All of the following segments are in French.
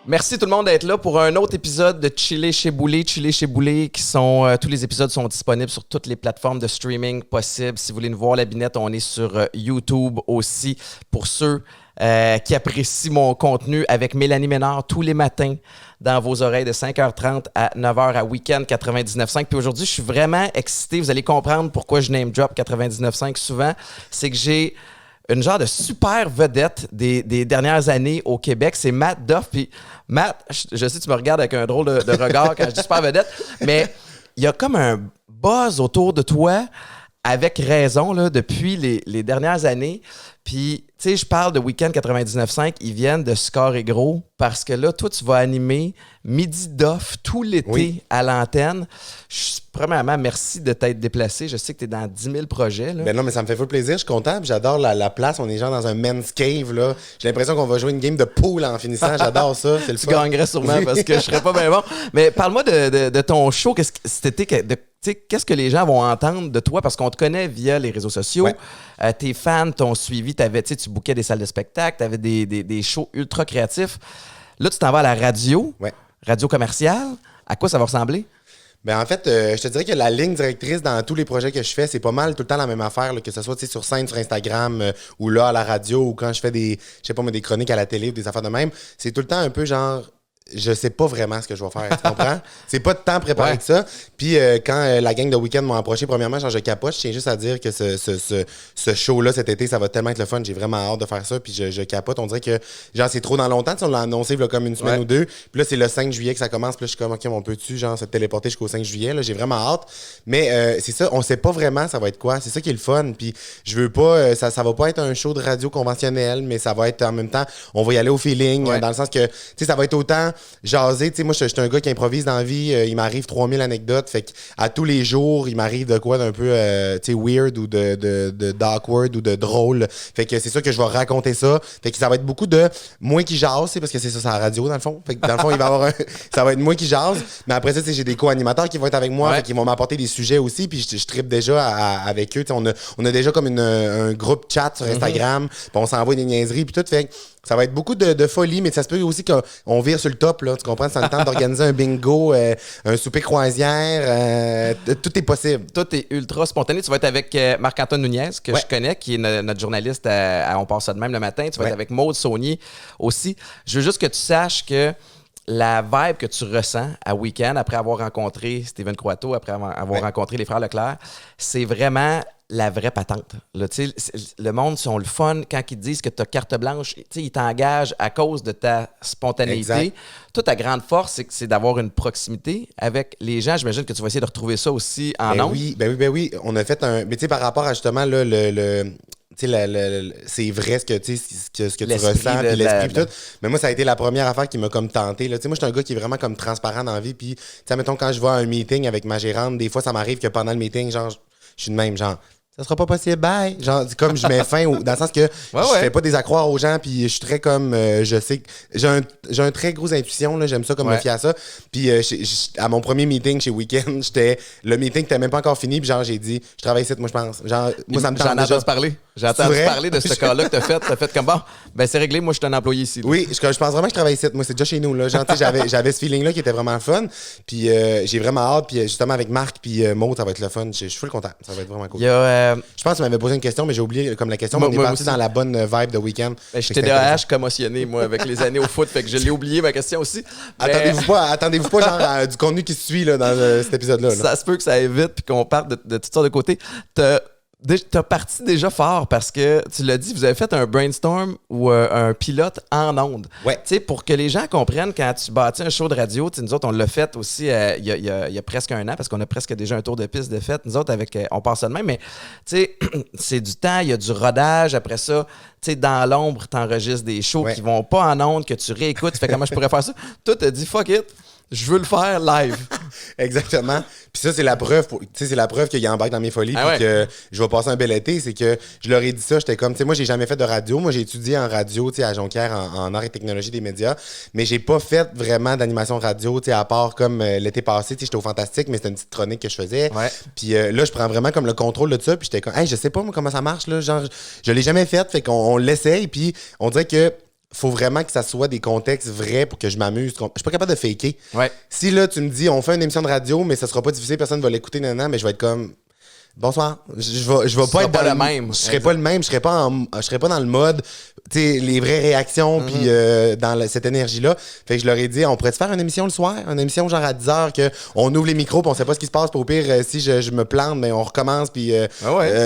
Merci tout le monde d'être là pour un autre épisode de Chiller chez Boulay. Chiller chez Boulay, tous les épisodes sont disponibles sur toutes les plateformes de streaming possibles. Si vous voulez nous voir la binette, on est sur YouTube aussi. Pour ceux qui apprécient mon contenu avec Mélanie Ménard tous les matins dans vos oreilles de 5h30 à 9h à Week-end 99.5. Puis aujourd'hui, je suis vraiment excité. Vous allez comprendre pourquoi je name drop 99.5 souvent. C'est que j'ai une genre de super vedette des dernières années au Québec. C'est Matt Duff. Puis Matt, je sais que tu me regardes avec un drôle de regard quand je dis super vedette, mais il y a comme un buzz autour de toi, avec raison, là, depuis les dernières années. Puis, tu sais, je parle de Week-end 99.5, ils viennent de Score et Gros, parce que là, toi, tu vas animer Midi Duff tout l'été à l'antenne. Premièrement, merci de t'être déplacé. Je sais que tu es dans 10 000 projets. Là. Ben non, mais ça me fait full plaisir. Je suis content. J'adore la place. On est genre dans un men's cave. Là. J'ai l'impression qu'on va jouer une game de pool en finissant. J'adore ça. C'est le tu fun. gagnerais sûrement parce que je serais pas bien bon. Mais parle-moi de ton show. Qu'est-ce que les gens vont entendre de toi? Parce qu'on te connaît via les réseaux sociaux. Ouais. Tes fans t'ont suivi. Tu bookais des salles de spectacle. Tu avais des shows ultra créatifs. Là, tu t'en vas à la radio. Ouais. Radio commerciale. À quoi ça va ressembler? Ben en fait, je te dirais que la ligne directrice dans tous les projets que je fais, c'est pas mal tout le temps la même affaire, là, que ce soit sur scène, sur Instagram, ou là à la radio, ou quand je fais des chroniques à la télé ou des affaires de même. C'est tout le temps un peu genre... Je sais pas vraiment ce que je vais faire, tu comprends? C'est pas de temps préparé que ça. Puis quand la gang de Week-end m'ont approché, premièrement, genre je capote. Je tiens juste à dire que ce show-là cet été, ça va tellement être le fun. J'ai vraiment hâte de faire ça. Puis je capote. On dirait que genre c'est trop dans longtemps. On l'a annoncé là, comme une semaine ou deux. Puis là, c'est le 5 juillet que ça commence. Puis là, je suis comme, OK, on peut-tu genre se téléporter jusqu'au 5 juillet? Là, j'ai vraiment hâte. Mais c'est ça, on sait pas vraiment ça va être quoi. C'est ça qui est le fun. Puis je veux pas, ça va pas être un show de radio conventionnel, mais ça va être en même temps, on va y aller au feeling. Dans le sens que, tu sais, ça va être autant jaser, tu sais, moi, je suis un gars qui improvise dans la vie. Il m'arrive 3000 anecdotes. Fait qu'à tous les jours, il m'arrive de quoi d'un peu, tu sais, weird ou d'awkward ou de drôle. Fait que c'est sûr que je vais raconter ça. Fait que ça va être beaucoup de moi qui jase, parce que c'est ça, c'est la radio, dans le fond. Fait que dans le fond, il va y avoir ça va être moi qui jase. Mais après ça, tu sais, j'ai des co-animateurs qui vont être avec moi, qui vont m'apporter des sujets aussi. Puis je trippe déjà avec eux. Tu sais, on a déjà comme un groupe chat sur Instagram. Puis on s'envoie des niaiseries. Puis tout. Fait que ça va être beaucoup de folie, mais ça se peut aussi qu'on vire sur le top, là. Tu comprends? C'est le temps d'organiser un bingo, un souper croisière. Tout est possible. Tout est ultra spontané. Tu vas être avec Marc-Antoine Nunez, que je connais, qui est notre journaliste à On passe ça de même le matin. Tu vas être avec Maude Saunier aussi. Je veux juste que tu saches que la vibe que tu ressens à Week-end, après avoir rencontré Steven Croato, après avoir rencontré les frères Leclerc, c'est vraiment la vraie patente. Là, le monde sont le fun quand ils disent que tu as carte blanche. Ils t'engagent à cause de ta spontanéité. Exact. Toute ta grande force, c'est d'avoir une proximité avec les gens. J'imagine que tu vas essayer de retrouver ça aussi en ondes. Oui. On a fait un... Mais tu sais, par rapport à justement là, c'est vrai ce que tu ressens, puis l'esprit, puis tout. Mais moi, ça a été la première affaire qui m'a comme tenté. Là. Moi, je suis un gars qui est vraiment comme transparent dans la vie. Puis, mettons, quand je vais à un meeting avec ma gérante, des fois, ça m'arrive que pendant le meeting, genre, je suis de même, genre, ça sera pas possible, bye. Genre, comme je mets fin, dans le sens que je fais pas des accroires aux gens, puis je suis très comme, je sais que j'ai un très gros intuition, là, j'aime ça comme me fier à ça. Puis à mon premier meeting chez Week-end, le meeting n'était même pas encore fini, puis genre, j'ai dit, je travaille ici, moi, je pense. Genre, moi, ça me tente déjà. J'ai entendu parler de ce cas-là que t'as fait. T'as fait comme, bon, ben c'est réglé, moi, je suis un employé ici. Là. Oui, je pense vraiment que je travaille ici. Moi, c'est déjà chez nous, là. Genre, j'avais ce feeling-là qui était vraiment fun. Puis j'ai vraiment hâte. Puis justement, avec Marc puis Maud, ça va être le fun. Je suis full content. Ça va être vraiment cool. Je pense que tu m'avais posé une question, mais j'ai oublié comme la question. On est parti dans la bonne vibe de Week-end. J'étais TDAH commotionné, moi, avec les années au foot. Fait que je l'ai oublié, ma question aussi. Attendez-vous pas genre du contenu qui se suit là, dans cet épisode-là. Là. Ça se peut que ça aille vite puis qu'on parte de toutes sortes de côtés. T'as parti déjà fort parce que, tu l'as dit, vous avez fait un brainstorm ou un pilote en ondes. Ouais. Tu sais, pour que les gens comprennent, quand tu bâtis un show de radio, nous autres, on l'a fait aussi il y a presque un an parce qu'on a presque déjà un tour de piste de fait. Nous autres, avec On passe ça de même, mais tu sais, c'est du temps, il y a du rodage. Après ça, tu sais, dans l'ombre, t'enregistres des shows qui vont pas en ondes, que tu réécoutes. Tu fais comment je pourrais faire ça? Toi, t'as dit, fuck it. Je veux le faire live. Exactement. Puis ça, c'est la preuve, c'est la preuve qu'il embarque dans mes folies puis que je vais passer un bel été. C'est que je leur ai dit ça, j'étais comme, tu sais, moi, j'ai jamais fait de radio. Moi, j'ai étudié en radio, tu sais, à Jonquière, en arts et technologie des médias. Mais j'ai pas fait vraiment d'animation radio, tu sais, à part comme l'été passé, tu sais, j'étais au Fantastique, mais c'était une petite chronique que je faisais. Ouais. Puis là, je prends vraiment comme le contrôle de ça. Puis j'étais comme, hey, je sais pas moi, comment ça marche, là. Genre, je l'ai jamais fait, fait qu'on l'essaye. Puis on dirait que faut vraiment que ça soit des contextes vrais pour que je m'amuse. Je suis pas capable de faker. Ouais. Si là, tu me dis, on fait une émission de radio, mais ça sera pas difficile, personne va l'écouter, mais je vais être comme, bonsoir. Je vais pas être pas dans le même. Je serai pas le même. Je serai pas dans le mode, tu sais, les vraies réactions, puis dans cette énergie-là. Fait que je leur ai dit, on pourrait faire une émission le soir, une émission genre à 10h, qu'on ouvre les micros, puis on sait pas ce qui se passe. Pour au pire, si je me plante, mais on recommence, puis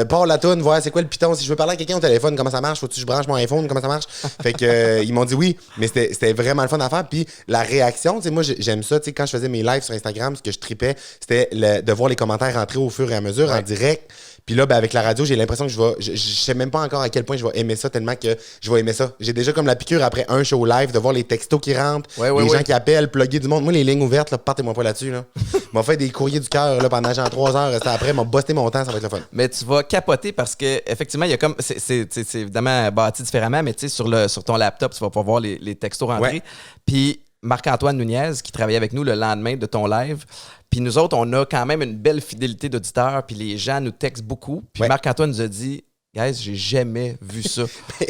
part la toune, voir c'est quoi le piton. Si je veux parler à quelqu'un au téléphone, comment ça marche? Faut-tu que je branche mon iPhone? Comment ça marche? Fait que ils m'ont dit oui, mais c'était vraiment le fun à faire. Puis la réaction, tu sais, moi, j'aime ça. Tu sais, quand je faisais mes lives sur Instagram, ce que je tripais, c'était de voir les commentaires rentrer au fur et à mesure en direct. Puis là, ben, avec la radio, j'ai l'impression que je sais même pas encore à quel point je vais aimer ça, tellement que je vais aimer ça. J'ai déjà comme la piqûre après un show live de voir les textos qui rentrent, les gens qui appellent, plugger du monde. Moi, les lignes ouvertes, là, partez-moi pas là-dessus. Là. M'a fait des courriers du cœur là, pendant genre 3 heures. C'était après, m'a busté mon temps, ça va être le fun. Mais tu vas capoter parce que effectivement, il y a comme. C'est évidemment bâti différemment, mais tu sais, sur ton laptop, tu vas pouvoir voir les textos rentrer. Ouais. Puis Marc-Antoine Nunez, qui travaillait avec nous le lendemain de ton live. Puis nous autres, on a quand même une belle fidélité d'auditeurs, puis les gens nous textent beaucoup. Puis Marc-Antoine nous a dit, guys, j'ai jamais vu ça.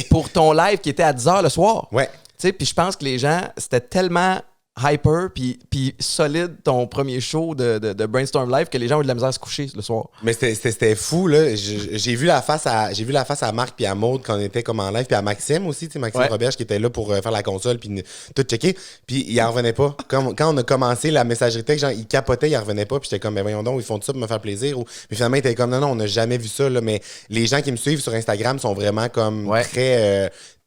Pour ton live qui était à 10h le soir. Ouais. Tu sais, puis je pense que les gens, c'était tellement hyper puis solide ton premier show de Brainstorm Live que les gens ont eu de la misère à se coucher le soir. Mais c'était fou, là. J'ai vu la face à Marc puis à Maude quand on était comme en live, puis à Maxime aussi, tu sais, Maxime Roberge qui était là pour faire la console puis tout checker. Puis il en revenait pas. Quand on a commencé la messagerie texte, genre, il capotait, il en revenait pas. Puis j'étais comme, mais voyons donc, ils font tout ça pour me faire plaisir. Mais finalement, il était comme, non, on n'a jamais vu ça, là. Mais les gens qui me suivent sur Instagram sont vraiment comme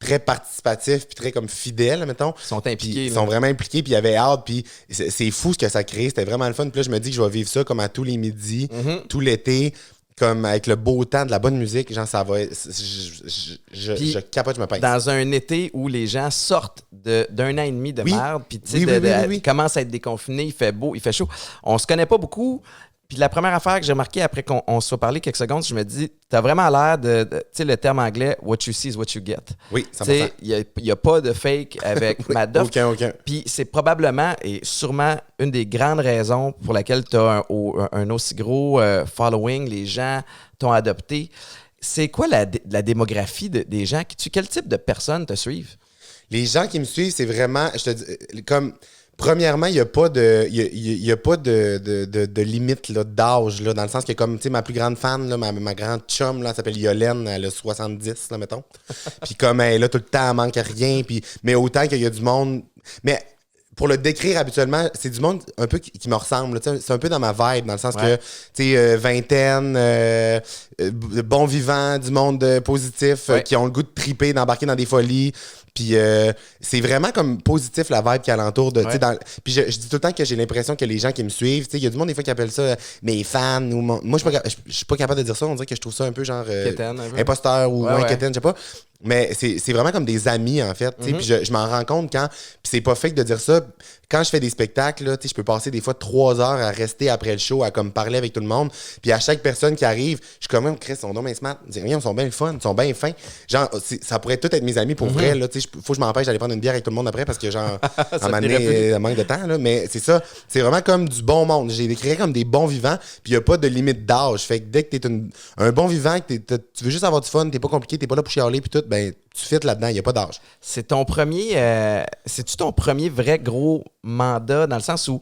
très participatifs puis très comme fidèles, mettons. Ils sont impliqués. Ils sont vraiment impliqués puis ils avaient hâte puis c'est fou ce que ça crée. C'était vraiment le fun. Puis là, je me dis que je vais vivre ça comme à tous les midis, tout l'été, comme avec le beau temps, de la bonne musique. Genre, ça va... Je capote, je me pince. Dans un été où les gens sortent d'un an et demi de merde, puis tu sais, ils commencent à être déconfinés, il fait beau, il fait chaud. On se connaît pas beaucoup. Puis la première affaire que j'ai remarqué après qu'on se soit parlé quelques secondes, je me dis, t'as vraiment l'air de tu sais, le terme anglais, what you see is what you get. Oui, 100%. Tu sais, il n'y a pas de fake avec Matt Duff. Aucun. Puis c'est probablement et sûrement une des grandes raisons pour laquelle tu as un aussi gros following, les gens t'ont adopté. C'est quoi la démographie des gens? Quel type de personnes te suivent? Les gens qui me suivent, c'est vraiment, je te dis, comme... Premièrement, il n'y a pas de limite là, d'âge, là, dans le sens que comme, tu sais, ma plus grande fan, là, ma grande chum, là, elle s'appelle Yolène, elle a 70, là, mettons. Puis comme elle est là tout le temps, elle manque rien, mais autant qu'il y a du monde... Mais pour le décrire habituellement, c'est du monde un peu qui me ressemble, là, c'est un peu dans ma vibe, dans le sens que, tu sais, vingtaine, bon vivant, du monde positif, qui ont le goût de triper, d'embarquer dans des folies. Puis c'est vraiment comme positif la vibe qui est alentour de. Puis je dis tout le temps que j'ai l'impression que les gens qui me suivent, il y a du monde des fois qui appelle ça mes fans. Ou moi, je suis pas capable de dire ça. On dirait que je trouve ça un peu genre imposteur ou quétaine, je sais pas. Mais c'est vraiment comme des amis, en fait. Puis je m'en rends compte quand. Puis c'est pas fake de dire ça. Quand je fais des spectacles, là, je peux passer des fois 3 heures à rester après le show, à comme parler avec tout le monde. Puis à chaque personne qui arrive, je suis comme même, Chris, ils sont donc bien smart. Ils sont bien fun, ils sont bien fins. Genre, ça pourrait tout être mes amis pour vrai. Là, faut que je m'empêche d'aller prendre une bière avec tout le monde après parce que, genre, à un moment donné, manque de temps. Là, mais c'est ça. C'est vraiment comme du bon monde. J'ai décrit comme des bons vivants. Puis il n'y a pas de limite d'âge. Fait que dès que t'es un bon vivant, que tu veux juste avoir du fun, t'es pas compliqué, t'es pas là pour chialer, puis tout, ben, tu fites là-dedans, il n'y a pas d'âge. C'est ton premier... c'est-tu ton premier vrai gros mandat dans le sens où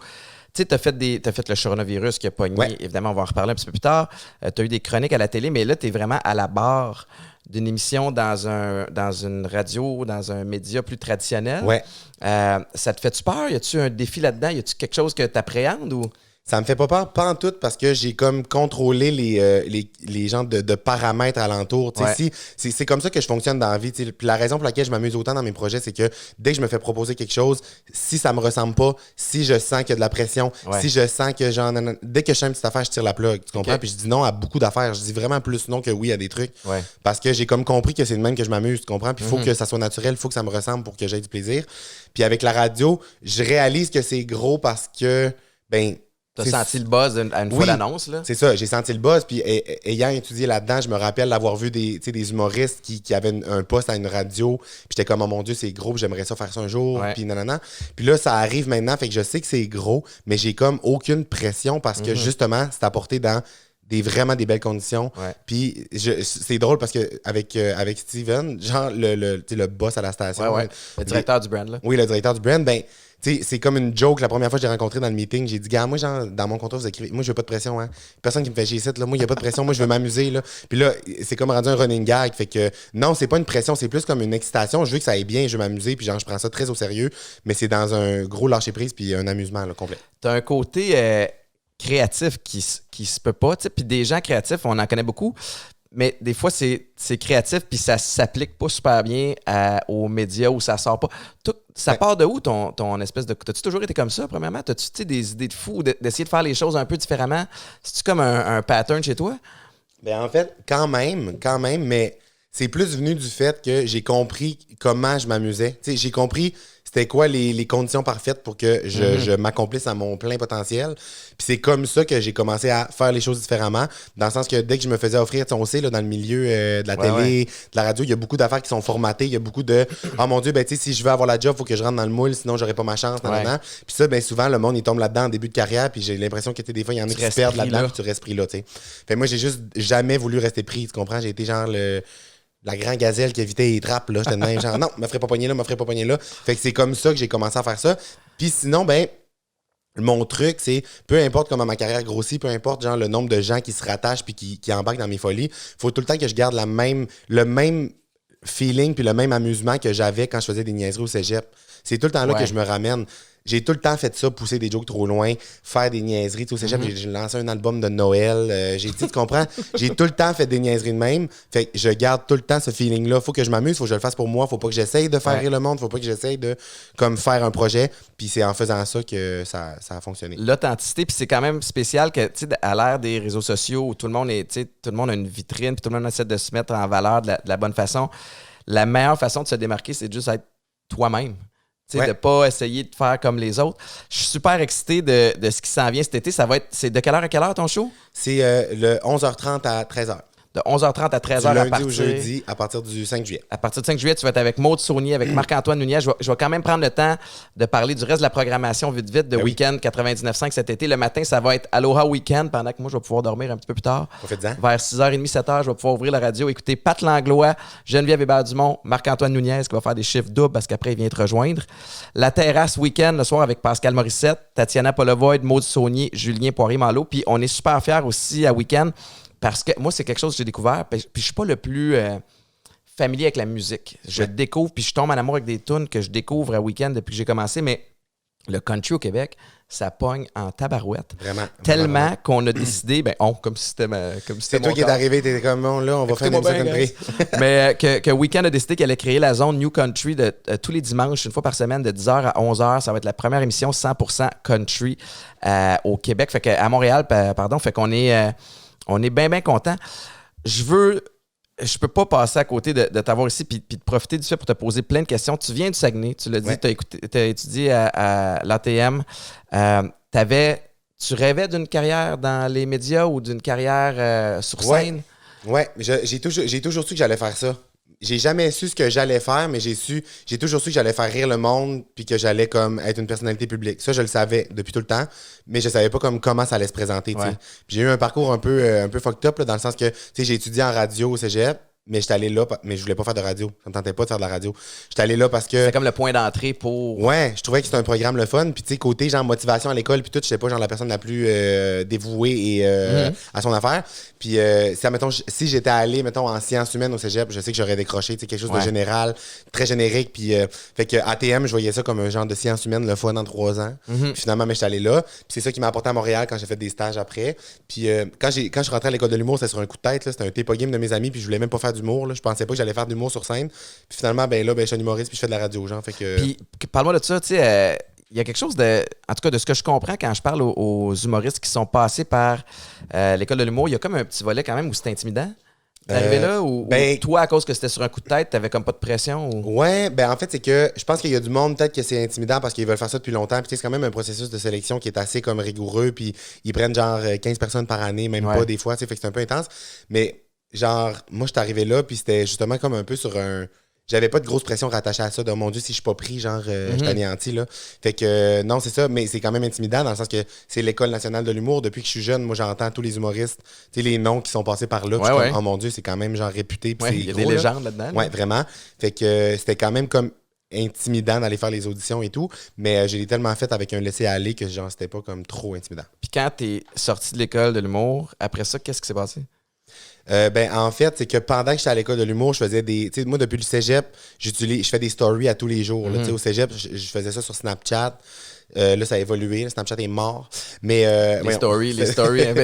tu sais, t'as fait le coronavirus qui a pogné, évidemment, on va en reparler un petit peu plus tard. T'as eu des chroniques à la télé, mais là, t'es vraiment à la barre d'une émission dans une radio, dans un média plus traditionnel. Ouais. Ça te fait-tu peur? Y a-tu un défi là-dedans? Y a-tu quelque chose que t'appréhendes ou... Ça me fait pas peur, pas en tout, parce que j'ai comme contrôlé les genres de paramètres alentours. Tu sais, Ouais. c'est comme ça que je fonctionne dans la vie. Tu sais. Puis la raison pour laquelle je m'amuse autant dans mes projets, c'est que dès que je me fais proposer quelque chose, si ça me ressemble pas, si je sens qu'il y a de la pression, Ouais. si je sens que genre, dès que je sens une petite affaire, je tire la plug. Tu comprends? Ok. Puis je dis non à beaucoup d'affaires. Je dis vraiment plus non que oui à des trucs. Ouais. Parce que j'ai comme compris que c'est de même que je m'amuse. Tu comprends? Puis il faut que ça soit naturel, il faut que ça me ressemble pour que j'aie du plaisir. Puis avec la radio, je réalise que c'est gros parce que, ben, T'as c'est- senti le buzz à une fois Oui. l'annonce, là? c'est ça, j'ai senti le buzz. Puis ayant étudié là-dedans, je me rappelle d'avoir vu des humoristes qui avaient un poste à une radio. Puis j'étais comme, oh mon Dieu, c'est gros, puis j'aimerais ça faire ça un jour. Ouais. Puis nanana. Puis là, ça arrive maintenant, fait que je sais que c'est gros, mais j'ai comme aucune pression parce que justement, c'est apporté dans vraiment des belles conditions. Ouais. Puis c'est drôle parce que avec Steven, genre tu sais, le boss à la station. Ouais, ouais. Le directeur du brand, là. Oui, le directeur du brand, ben, tu sais, c'est comme une joke. La première fois que j'ai rencontré dans le meeting, j'ai dit, gars, moi, genre, dans mon contrat, vous écrivez, moi, je veux pas de pression, hein. Personne qui me fait chier ici, là. Moi, il y a pas de pression. Moi, je veux m'amuser, là. Puis là, c'est comme rendu un running gag. Fait que, non, c'est pas une pression, c'est plus comme une excitation. Je veux que ça aille bien, je veux m'amuser, puis genre, je prends ça très au sérieux. Mais c'est dans un gros lâcher-prise, puis un amusement, là, complet. T'as un côté créatif qui se peut pas, tu sais. Puis des gens créatifs, on en connaît beaucoup. Mais des fois, c'est créatif, puis ça s'applique pas super bien aux médias où ça sort pas. Ça part de où ton espèce de. T'as-tu toujours été comme ça, premièrement? T'as-tu tu sais, des idées de fou d'essayer de faire les choses un peu différemment? C'est-tu comme un pattern chez toi? Ben, en fait, quand même, mais c'est plus venu du fait que j'ai compris comment je m'amusais. Tu sais, j'ai compris c'était quoi les conditions parfaites pour que je m'accomplisse à mon plein potentiel. Puis c'est comme ça que j'ai commencé à faire les choses différemment, dans le sens que dès que je me faisais offrir, tu sais, on sait, là, dans le milieu de la télé, de la radio, il y a beaucoup d'affaires qui sont formatées, il y a beaucoup de « Oh mon Dieu, ben tu sais, si je veux avoir la job, il faut que je rentre dans le moule, sinon j'aurai pas ma chance. » Puis ça, ben souvent, le monde, il tombe là-dedans en début de carrière, puis j'ai l'impression que des fois, il y en a qui se perdent là-dedans, puis tu restes pris là, tu sais. Fait moi, j'ai juste jamais voulu rester pris, tu comprends? J'ai été genre la grande gazelle qui évitait les trappes, là. J'étais de même, genre, non, me ferait pas pogner là, me ferait pas pogner là. Fait que c'est comme ça que j'ai commencé à faire ça. Puis sinon, ben, mon truc, c'est peu importe comment ma carrière grossit, peu importe genre le nombre de gens qui se rattachent puis qui embarquent dans mes folies, faut tout le temps que je garde le même feeling puis le même amusement que j'avais quand je faisais des niaiseries au cégep. C'est tout le temps là que je me ramène. J'ai tout le temps fait ça, pousser des jokes trop loin, faire des niaiseries. Tu sais, au cégep, j'ai lancé un album de Noël. Tu comprends? J'ai tout le temps fait des niaiseries de même. Fait que je garde tout le temps ce feeling-là. Faut que je m'amuse, faut que je le fasse pour moi. Faut pas que j'essaye de faire rire le monde. Faut pas que j'essaye de comme faire un projet. Puis c'est en faisant ça que ça a fonctionné. L'authenticité, puis c'est quand même spécial que, tu sais, à l'ère des réseaux sociaux où tout le monde est, tu sais, tout le monde a une vitrine, puis tout le monde essaie de se mettre en valeur de la bonne façon. La meilleure façon de se démarquer, c'est juste être toi-même. De ne pas essayer de faire comme les autres. Je suis super excité de ce qui s'en vient cet été. C'est de quelle heure à quelle heure ton show? C'est le 11h30 à 13h. De 11h30 à 13h Du à lundi partir... au jeudi à partir du 5 juillet. À partir du 5 juillet, tu vas être avec Maud Saunier, avec Marc-Antoine Nunez. Je vais quand même prendre le temps de parler du reste de la programmation vite de Week-end 99.5 cet été. Le matin, ça va être Aloha Weekend pendant que moi, je vais pouvoir dormir un petit peu plus tard. Profite-en. Vers 6h30, 7h, je vais pouvoir ouvrir la radio, écouter Pat Langlois, Geneviève Hébert-Dumont, Marc-Antoine Nunez qui va faire des chiffres doubles parce qu'après, il vient te rejoindre. La terrasse Week-end le soir avec Pascal Morissette, Tatiana Polovoid, Maud Saunier, Julien Poirier-Malo. Puis on est super fiers aussi à Week-end. Parce que moi, c'est quelque chose que j'ai découvert. Puis je suis pas le plus familier avec la musique. Je découvre, puis je tombe en amour avec des tunes que je découvre à week-end depuis que j'ai commencé. Mais le country au Québec, ça pogne en tabarouette. Vraiment. Tellement qu'on a décidé, comme si c'était c'est toi qui es arrivé, t'étais comme, bon, là, on va faire une country. Mais que Weekend a décidé qu'elle allait créer la zone New Country tous les dimanches, une fois par semaine, de 10h à 11h. Ça va être la première émission 100% country au Québec. Fait qu'à Montréal, pardon. Fait qu'on est... on est bien content. Je peux pas passer à côté de t'avoir ici puis de profiter du fait pour te poser plein de questions. Tu viens du Saguenay, tu l'as dit, tu as étudié à l'ATM. Tu rêvais d'une carrière dans les médias ou d'une carrière sur scène? Ouais, j'ai toujours su que j'allais faire ça. J'ai jamais su ce que j'allais faire, mais j'ai toujours su que j'allais faire rire le monde puis que j'allais comme être une personnalité publique. Ça, je le savais depuis tout le temps, mais je savais pas comment ça allait se présenter. Puis j'ai eu un parcours un peu fucked up là, dans le sens que j'ai étudié en radio au cégep, mais j'étais allé là, mais je voulais pas faire de radio. Ça me tentait pas de faire de la radio. J'étais allé là parce que... C'est comme le point d'entrée pour... Ouais, je trouvais que c'était un programme le fun. Puis tu sais, côté genre motivation à l'école, puis tout, j'étais pas genre la personne la plus dévouée et à son affaire. Puis si j'étais allé, mettons, en sciences humaines au cégep, je sais que j'aurais décroché, tu sais, quelque chose de général, très générique. Puis fait que ATM, je voyais ça comme un genre de sciences humaines le fun en 3 ans. Puis finalement, mais j'étais allé là. Puis c'est ça qui m'a apporté à Montréal quand j'ai fait des stages après. Puis quand je suis rentré à l'école de l'humour, c'était sur un coup de tête, là. C'était un TPA game de mes amis, puis je voulais même pas faire d'humour, là. Je pensais pas que j'allais faire d'humour sur scène. Puis finalement, je suis un humoriste, puis je fais de la radio, genre. Fait que... Puis parle-moi de ça, tu sais, il y a quelque chose de... En tout cas, de ce que je comprends quand je parle aux humoristes qui sont passés par l'école de l'humour, il y a comme un petit volet quand même où c'est intimidant. T'es arrivé là ou toi, à cause que c'était sur un coup de tête, t'avais comme pas de pression? Ou... Ouais, en fait, c'est que je pense qu'il y a du monde, peut-être que c'est intimidant parce qu'ils veulent faire ça depuis longtemps. Puis c'est quand même un processus de sélection qui est assez comme rigoureux. Puis ils prennent genre 15 personnes par année, même pas des fois, tu sais, fait que c'est un peu intense. Mais genre, moi, je suis arrivé là, puis c'était justement comme un peu sur un... J'avais pas de grosse pression rattachée à ça. De mon Dieu, si je suis pas pris, genre, je suis anéanti, là. Fait que, non, c'est ça, mais c'est quand même intimidant dans le sens que c'est l'École nationale de l'humour. Depuis que je suis jeune, moi, j'entends tous les humoristes, tu sais, les noms qui sont passés par là. Comme, oh mon Dieu, c'est quand même, genre, réputé. Il y a des légendes là-dedans. Ouais, vraiment. Fait que c'était quand même comme intimidant d'aller faire les auditions et tout. Mais je l'ai tellement fait avec un laisser-aller que, genre, c'était pas comme trop intimidant. Puis quand t'es sorti de l'École de l'humour, après ça, qu'est-ce qui s'est passé? En fait, c'est que pendant que j'étais à l'école de l'humour, je faisais des... Tu sais, moi, depuis le cégep, je fais des stories à tous les jours. Là, au cégep, je faisais ça sur Snapchat. Là, ça a évolué. Là, Snapchat est mort. Mais, les stories,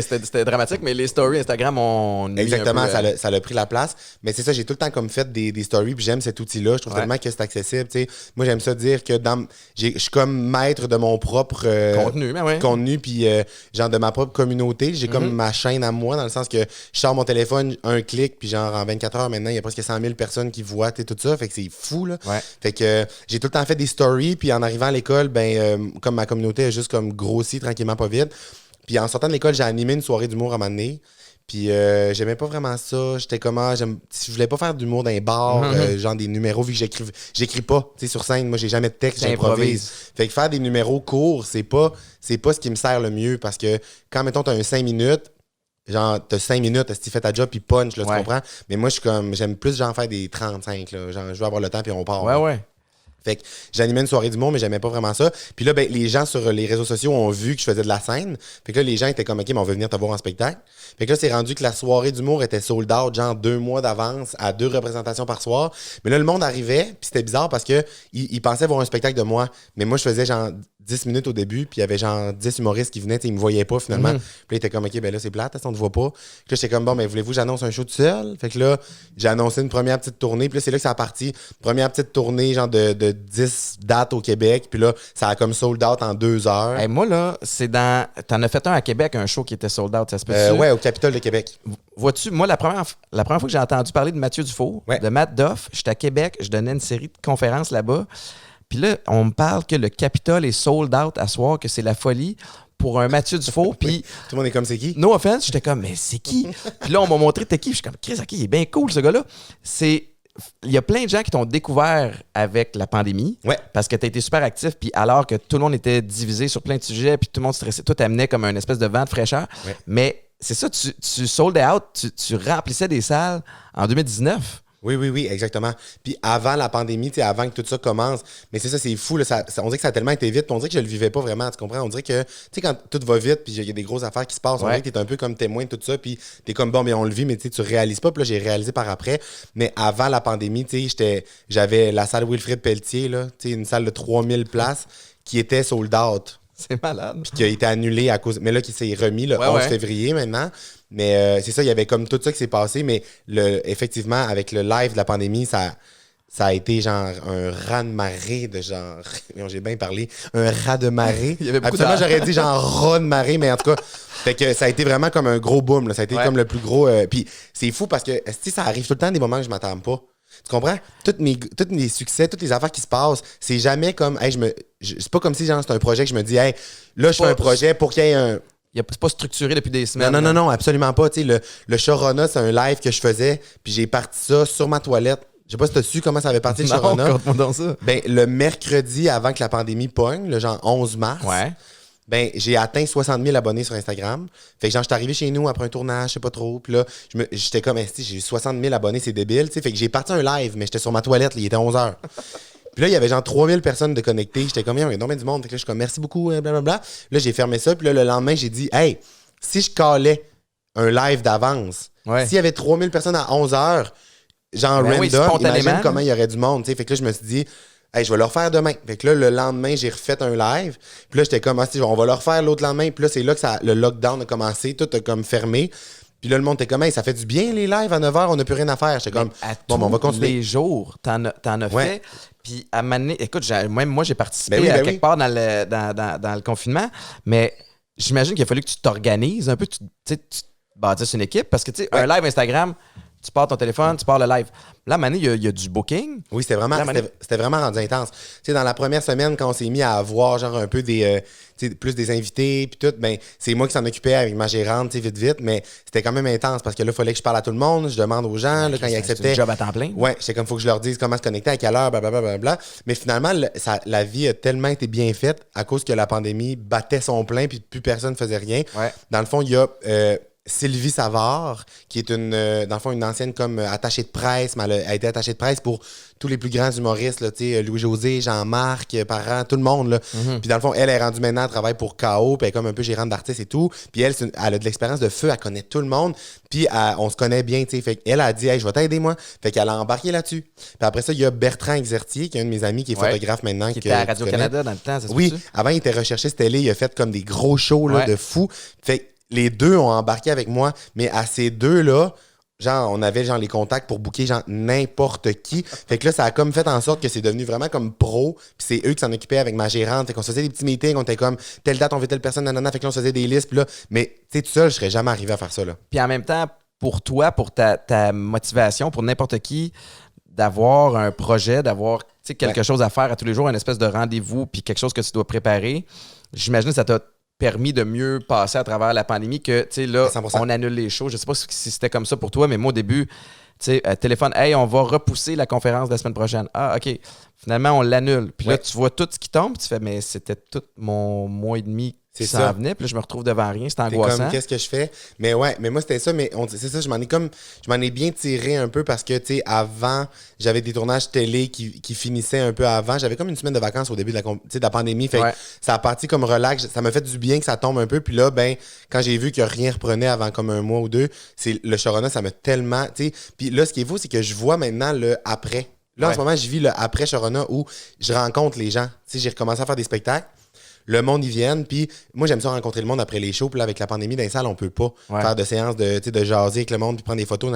c'était dramatique, mais les stories Instagram ont... Exactement, ça l'a pris la place. Mais c'est ça, j'ai tout le temps comme fait des stories, puis j'aime cet outil-là. Je trouve tellement que c'est accessible. T'sais. Moi, j'aime ça dire que je suis comme maître de mon propre contenu, puis genre de ma propre communauté. J'ai comme ma chaîne à moi, dans le sens que je sors mon téléphone, un clic, puis genre en 24 heures maintenant, il y a presque 100 000 personnes qui voient tout ça. Fait que c'est fou, là. Ouais. Fait que j'ai tout le temps fait des stories, puis en arrivant à l'école, comme ma communauté a juste comme grossi tranquillement pas vite. Puis en sortant de l'école, j'ai animé une soirée d'humour à un moment donné. Puis j'aimais pas vraiment ça. J'étais comment je voulais pas faire d'humour dans les bars, genre des numéros, vu que j'écris pas, tu sais, sur scène. Moi, j'ai jamais de texte, j'improvise. Fait que faire des numéros courts, c'est pas ce qui me sert le mieux, parce que quand, mettons, t'as un 5 minutes, genre, t'as 5 minutes, tu fais ta job, puis punch, là, tu comprends? Mais moi, j'aime plus, genre, faire des 35, là. Genre, je veux avoir le temps, puis on part. Ouais. Fait que j'animais une soirée d'humour, mais j'aimais pas vraiment ça. Puis là, les gens sur les réseaux sociaux ont vu que je faisais de la scène. Fait que là, les gens étaient comme, OK, mais on veut venir te voir en spectacle. Fait que là, c'est rendu que la soirée d'humour était sold out, genre 2 mois d'avance, à 2 représentations par soir. Mais là, le monde arrivait, puis c'était bizarre parce que ils pensaient voir un spectacle de moi. Mais moi, je faisais genre 10 minutes au début, puis il y avait genre 10 humoristes qui venaient, ils me voyaient pas finalement. Puis là, ils étaient comme, OK, là, c'est plate, on te voit pas. Puis là, j'étais comme, bon, mais voulez-vous que j'annonce un show tout seul? Fait que là, j'ai annoncé une première petite tournée. Puis là, c'est là que ça a parti. Première petite tournée, genre de 10 dates au Québec. Puis là, ça a comme sold out en 2 heures. Hey, moi, là, t'en as fait un à Québec, un show qui était sold out, ça se peut-tu? Ouais, au Capitole de Québec. Vois-tu, moi, la première fois que j'ai entendu parler de Mathieu Dufault, de Matt Doff, j'étais à Québec, je donnais une série de conférences là-bas. Puis là, on me parle que le Capitole est sold out à soir, que c'est la folie pour un Mathieu Dufault. Puis tout le monde est comme, c'est qui? No offense, j'étais comme, mais c'est qui? Puis là, on m'a montré t'es qui. Puis je suis comme, Chris, OK, il est bien cool, ce gars-là. Il y a plein de gens qui t'ont découvert avec la pandémie. Ouais. Parce que tu as été super actif. Puis alors que tout le monde était divisé sur plein de sujets, puis tout le monde stressait, tout amenait comme un espèce de vent de fraîcheur. Ouais. Mais c'est ça, tu sold out, tu remplissais des salles en 2019. Oui, exactement. Puis avant la pandémie, avant que tout ça commence, mais c'est ça, c'est fou, là, on dirait que ça a tellement été vite, puis on dirait que je le vivais pas vraiment, tu comprends? On dirait que, tu sais, quand tout va vite, puis il y a des grosses affaires qui se passent, on dirait que t'es un peu comme témoin de tout ça, puis t'es comme, bon, mais on le vit, mais tu réalises pas, puis là, j'ai réalisé par après. Mais avant la pandémie, tu sais, j'avais la salle Wilfrid Pelletier, là, tu sais, une salle de 3000 places qui était sold out. C'est malade. Puis qui a été annulé à cause... Mais là, qui s'est remis le 11 février maintenant. Mais c'est ça, il y avait comme tout ça qui s'est passé. Mais effectivement, avec le live de la pandémie, ça a été genre un raz-de-marée de genre... J'ai bien parlé. Un raz-de-marée. Absolument, j'aurais dit genre raz-de-marée, mais en tout cas... Fait que ça a été vraiment comme un gros boom. Là. Ça a été comme le plus gros... Puis c'est fou parce que ça arrive tout le temps des moments que je m'attends pas. Tu comprends? Tous mes succès, toutes les affaires qui se passent, c'est jamais comme... Hey, c'est pas comme si genre, c'est un projet que je me dis, hey, là, je fais un projet pour qu'il y ait un... C'est pas structuré depuis des semaines. Non, absolument pas. Tu sais, le Sharona, c'est un live que je faisais, puis j'ai parti ça sur ma toilette. Je sais pas si t'as su comment ça avait parti le Sharona. Conte-moi donc ça. Ben, le mercredi avant que la pandémie pogne, le genre 11 mars. Ouais. ben j'ai atteint 60 000 abonnés sur Instagram. Fait que genre, j'étais arrivé chez nous après un tournage, je sais pas trop. Puis là, j'étais comme, j'ai 60 000 abonnés, c'est débile. T'sais. Fait que j'ai parti un live, mais j'étais sur ma toilette, là, il était 11 h. Puis là, il y avait genre 3000 personnes de connectées. J'étais comme, il y a donc du monde. Fait que là, je suis comme, merci beaucoup, blablabla. Là, j'ai fermé ça. Puis là, le lendemain, j'ai dit, hey, si je calais un live d'avance, s'il y avait 3000 personnes à 11 h, genre ben random, imagine comment il y aurait du monde. T'sais. Fait que là, je me suis dit, hey, je vais le refaire demain. Fait que là, le lendemain, j'ai refait un live. Puis là, j'étais comme, on va le refaire l'autre lendemain. Puis là, c'est là que le lockdown a commencé. Tout a comme fermé. Puis là, le monde était comme, hey, ça fait du bien les lives à 9 h, on n'a plus rien à faire. J'étais comme, bon, on va continuer. Les jours, t'en as fait. Puis à Mané, écoute, même moi, j'ai participé à quelque part dans le confinement. Mais j'imagine qu'il a fallu que tu t'organises un peu. Tu bâtisses une équipe. Parce que, tu sais, un live Instagram, tu pars ton téléphone, tu pars le live. Là, Mané, il y a du booking. Oui, c'était vraiment rendu intense. Tu sais, dans la première semaine, quand on s'est mis à avoir genre un peu plus des invités puis tout, ben c'est moi qui s'en occupais avec ma gérante, tu sais, vite, mais c'était quand même intense parce que là, il fallait que je parle à tout le monde, je demande aux gens, là, quand ils acceptaient. C'est un job à temps plein. Ouais, c'est comme, faut que je leur dise comment se connecter, à quelle heure, blablabla. Mais finalement, la vie a tellement été bien faite à cause que la pandémie battait son plein puis plus personne faisait rien. Ouais. Dans le fond, il y a... Sylvie Savard, qui est dans le fond une ancienne comme attachée de presse, mais elle a été attachée de presse pour tous les plus grands humoristes, là, Louis-José, Jean-Marc, Parent, tout le monde. Là. Mm-hmm. Puis dans le fond, elle est rendue maintenant, elle travaille pour KO, puis elle est comme un peu gérante d'artistes et tout. Puis elle a de l'expérience de feu, elle connaît tout le monde, puis on se connaît bien. Fait qu'elle a dit, hey, je vais t'aider, moi. Fait qu'elle a embarqué là-dessus. Puis après ça, il y a Bertrand Exertier, qui est un de mes amis, qui est photographe maintenant. Qui était à Radio-Canada dans le temps, c'est ça? Oui, avant, il était recherché, c'était il a fait comme des gros shows là, de fou. Fait les deux ont embarqué avec moi, mais à ces deux-là, genre, on avait genre les contacts pour booker genre n'importe qui. Fait que là, ça a comme fait en sorte que c'est devenu vraiment comme pro. Puis c'est eux qui s'en occupaient avec ma gérante. Fait qu'on se faisait des petits meetings, on était comme telle date, on veut telle personne, nanana. Fait que là, on se faisait des listes. Puis là, mais tu sais, tout seul, je serais jamais arrivé à faire ça, là. Puis en même temps, pour toi, pour ta motivation, pour n'importe qui, d'avoir un projet, d'avoir quelque chose à faire à tous les jours, une espèce de rendez-vous, puis quelque chose que tu dois préparer, j'imagine que ça t'a permis de mieux passer à travers la pandémie que, tu sais, là, 100%. On annule les shows. Je sais pas si c'était comme ça pour toi, mais moi, au début, tu sais, téléphone, hey, on va repousser la conférence de la semaine prochaine. Ah, OK. Finalement, on l'annule. Puis là, tu vois tout ce qui tombe, tu fais, mais c'était tout mon mois et demi qui s'en venait. Puis là, je me retrouve devant rien. C'était angoissant. Comme, qu'est-ce que je fais? Mais ouais, mais moi, c'était ça. Mais c'est ça, je m'en ai bien tiré un peu parce que, tu sais, avant, j'avais des tournages télé qui finissaient un peu avant. J'avais comme une semaine de vacances au début de la pandémie. Fait que ça a parti comme relax. Ça m'a fait du bien que ça tombe un peu. Puis là, ben, quand j'ai vu que rien reprenait avant comme un mois ou deux, le Sharona, ça m'a tellement, tu sais. Puis là, ce qui est fou, c'est que je vois maintenant le après. Là, en ce moment, je vis le après Sharona où je rencontre les gens. Tu sais, j'ai recommencé à faire des spectacles. Le monde, ils viennent. Puis moi, j'aime ça rencontrer le monde après les shows. Puis là, avec la pandémie dans les salles, on peut pas faire de séances de jaser avec le monde puis prendre des photos.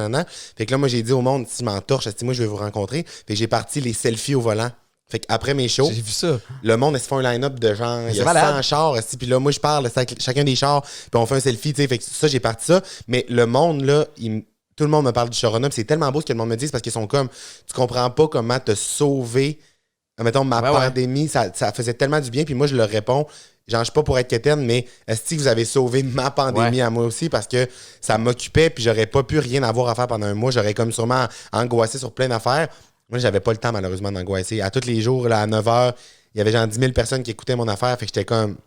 Fait que là, moi, j'ai dit au monde, si je m'entorche, moi, je vais vous rencontrer. Fait que j'ai parti les selfies au volant. Fait qu'après mes shows, j'ai vu ça. Le monde, ils se font un line-up de genre, il y a 100 chars. Puis là, moi, je parle avec chacun des chars. Puis on fait un selfie. Fait que ça, j'ai parti ça. Mais le monde, là, tout le monde me parle du Sharona. Puis c'est tellement beau ce que le monde me dit parce qu'ils sont comme, tu comprends pas comment te sauver. Mettons, ma pandémie, ça faisait tellement du bien. Puis moi, je leur réponds, genre, je suis pas pour être quétaine, mais est-ce que vous avez sauvé ma pandémie à moi aussi? Parce que ça m'occupait, puis j'aurais pas pu rien avoir à faire pendant un mois. J'aurais comme sûrement angoissé sur plein d'affaires. Moi, j'avais pas le temps, malheureusement, d'angoisser. À tous les jours, là, à 9 h, il y avait genre 10 000 personnes qui écoutaient mon affaire. Fait que j'étais comme...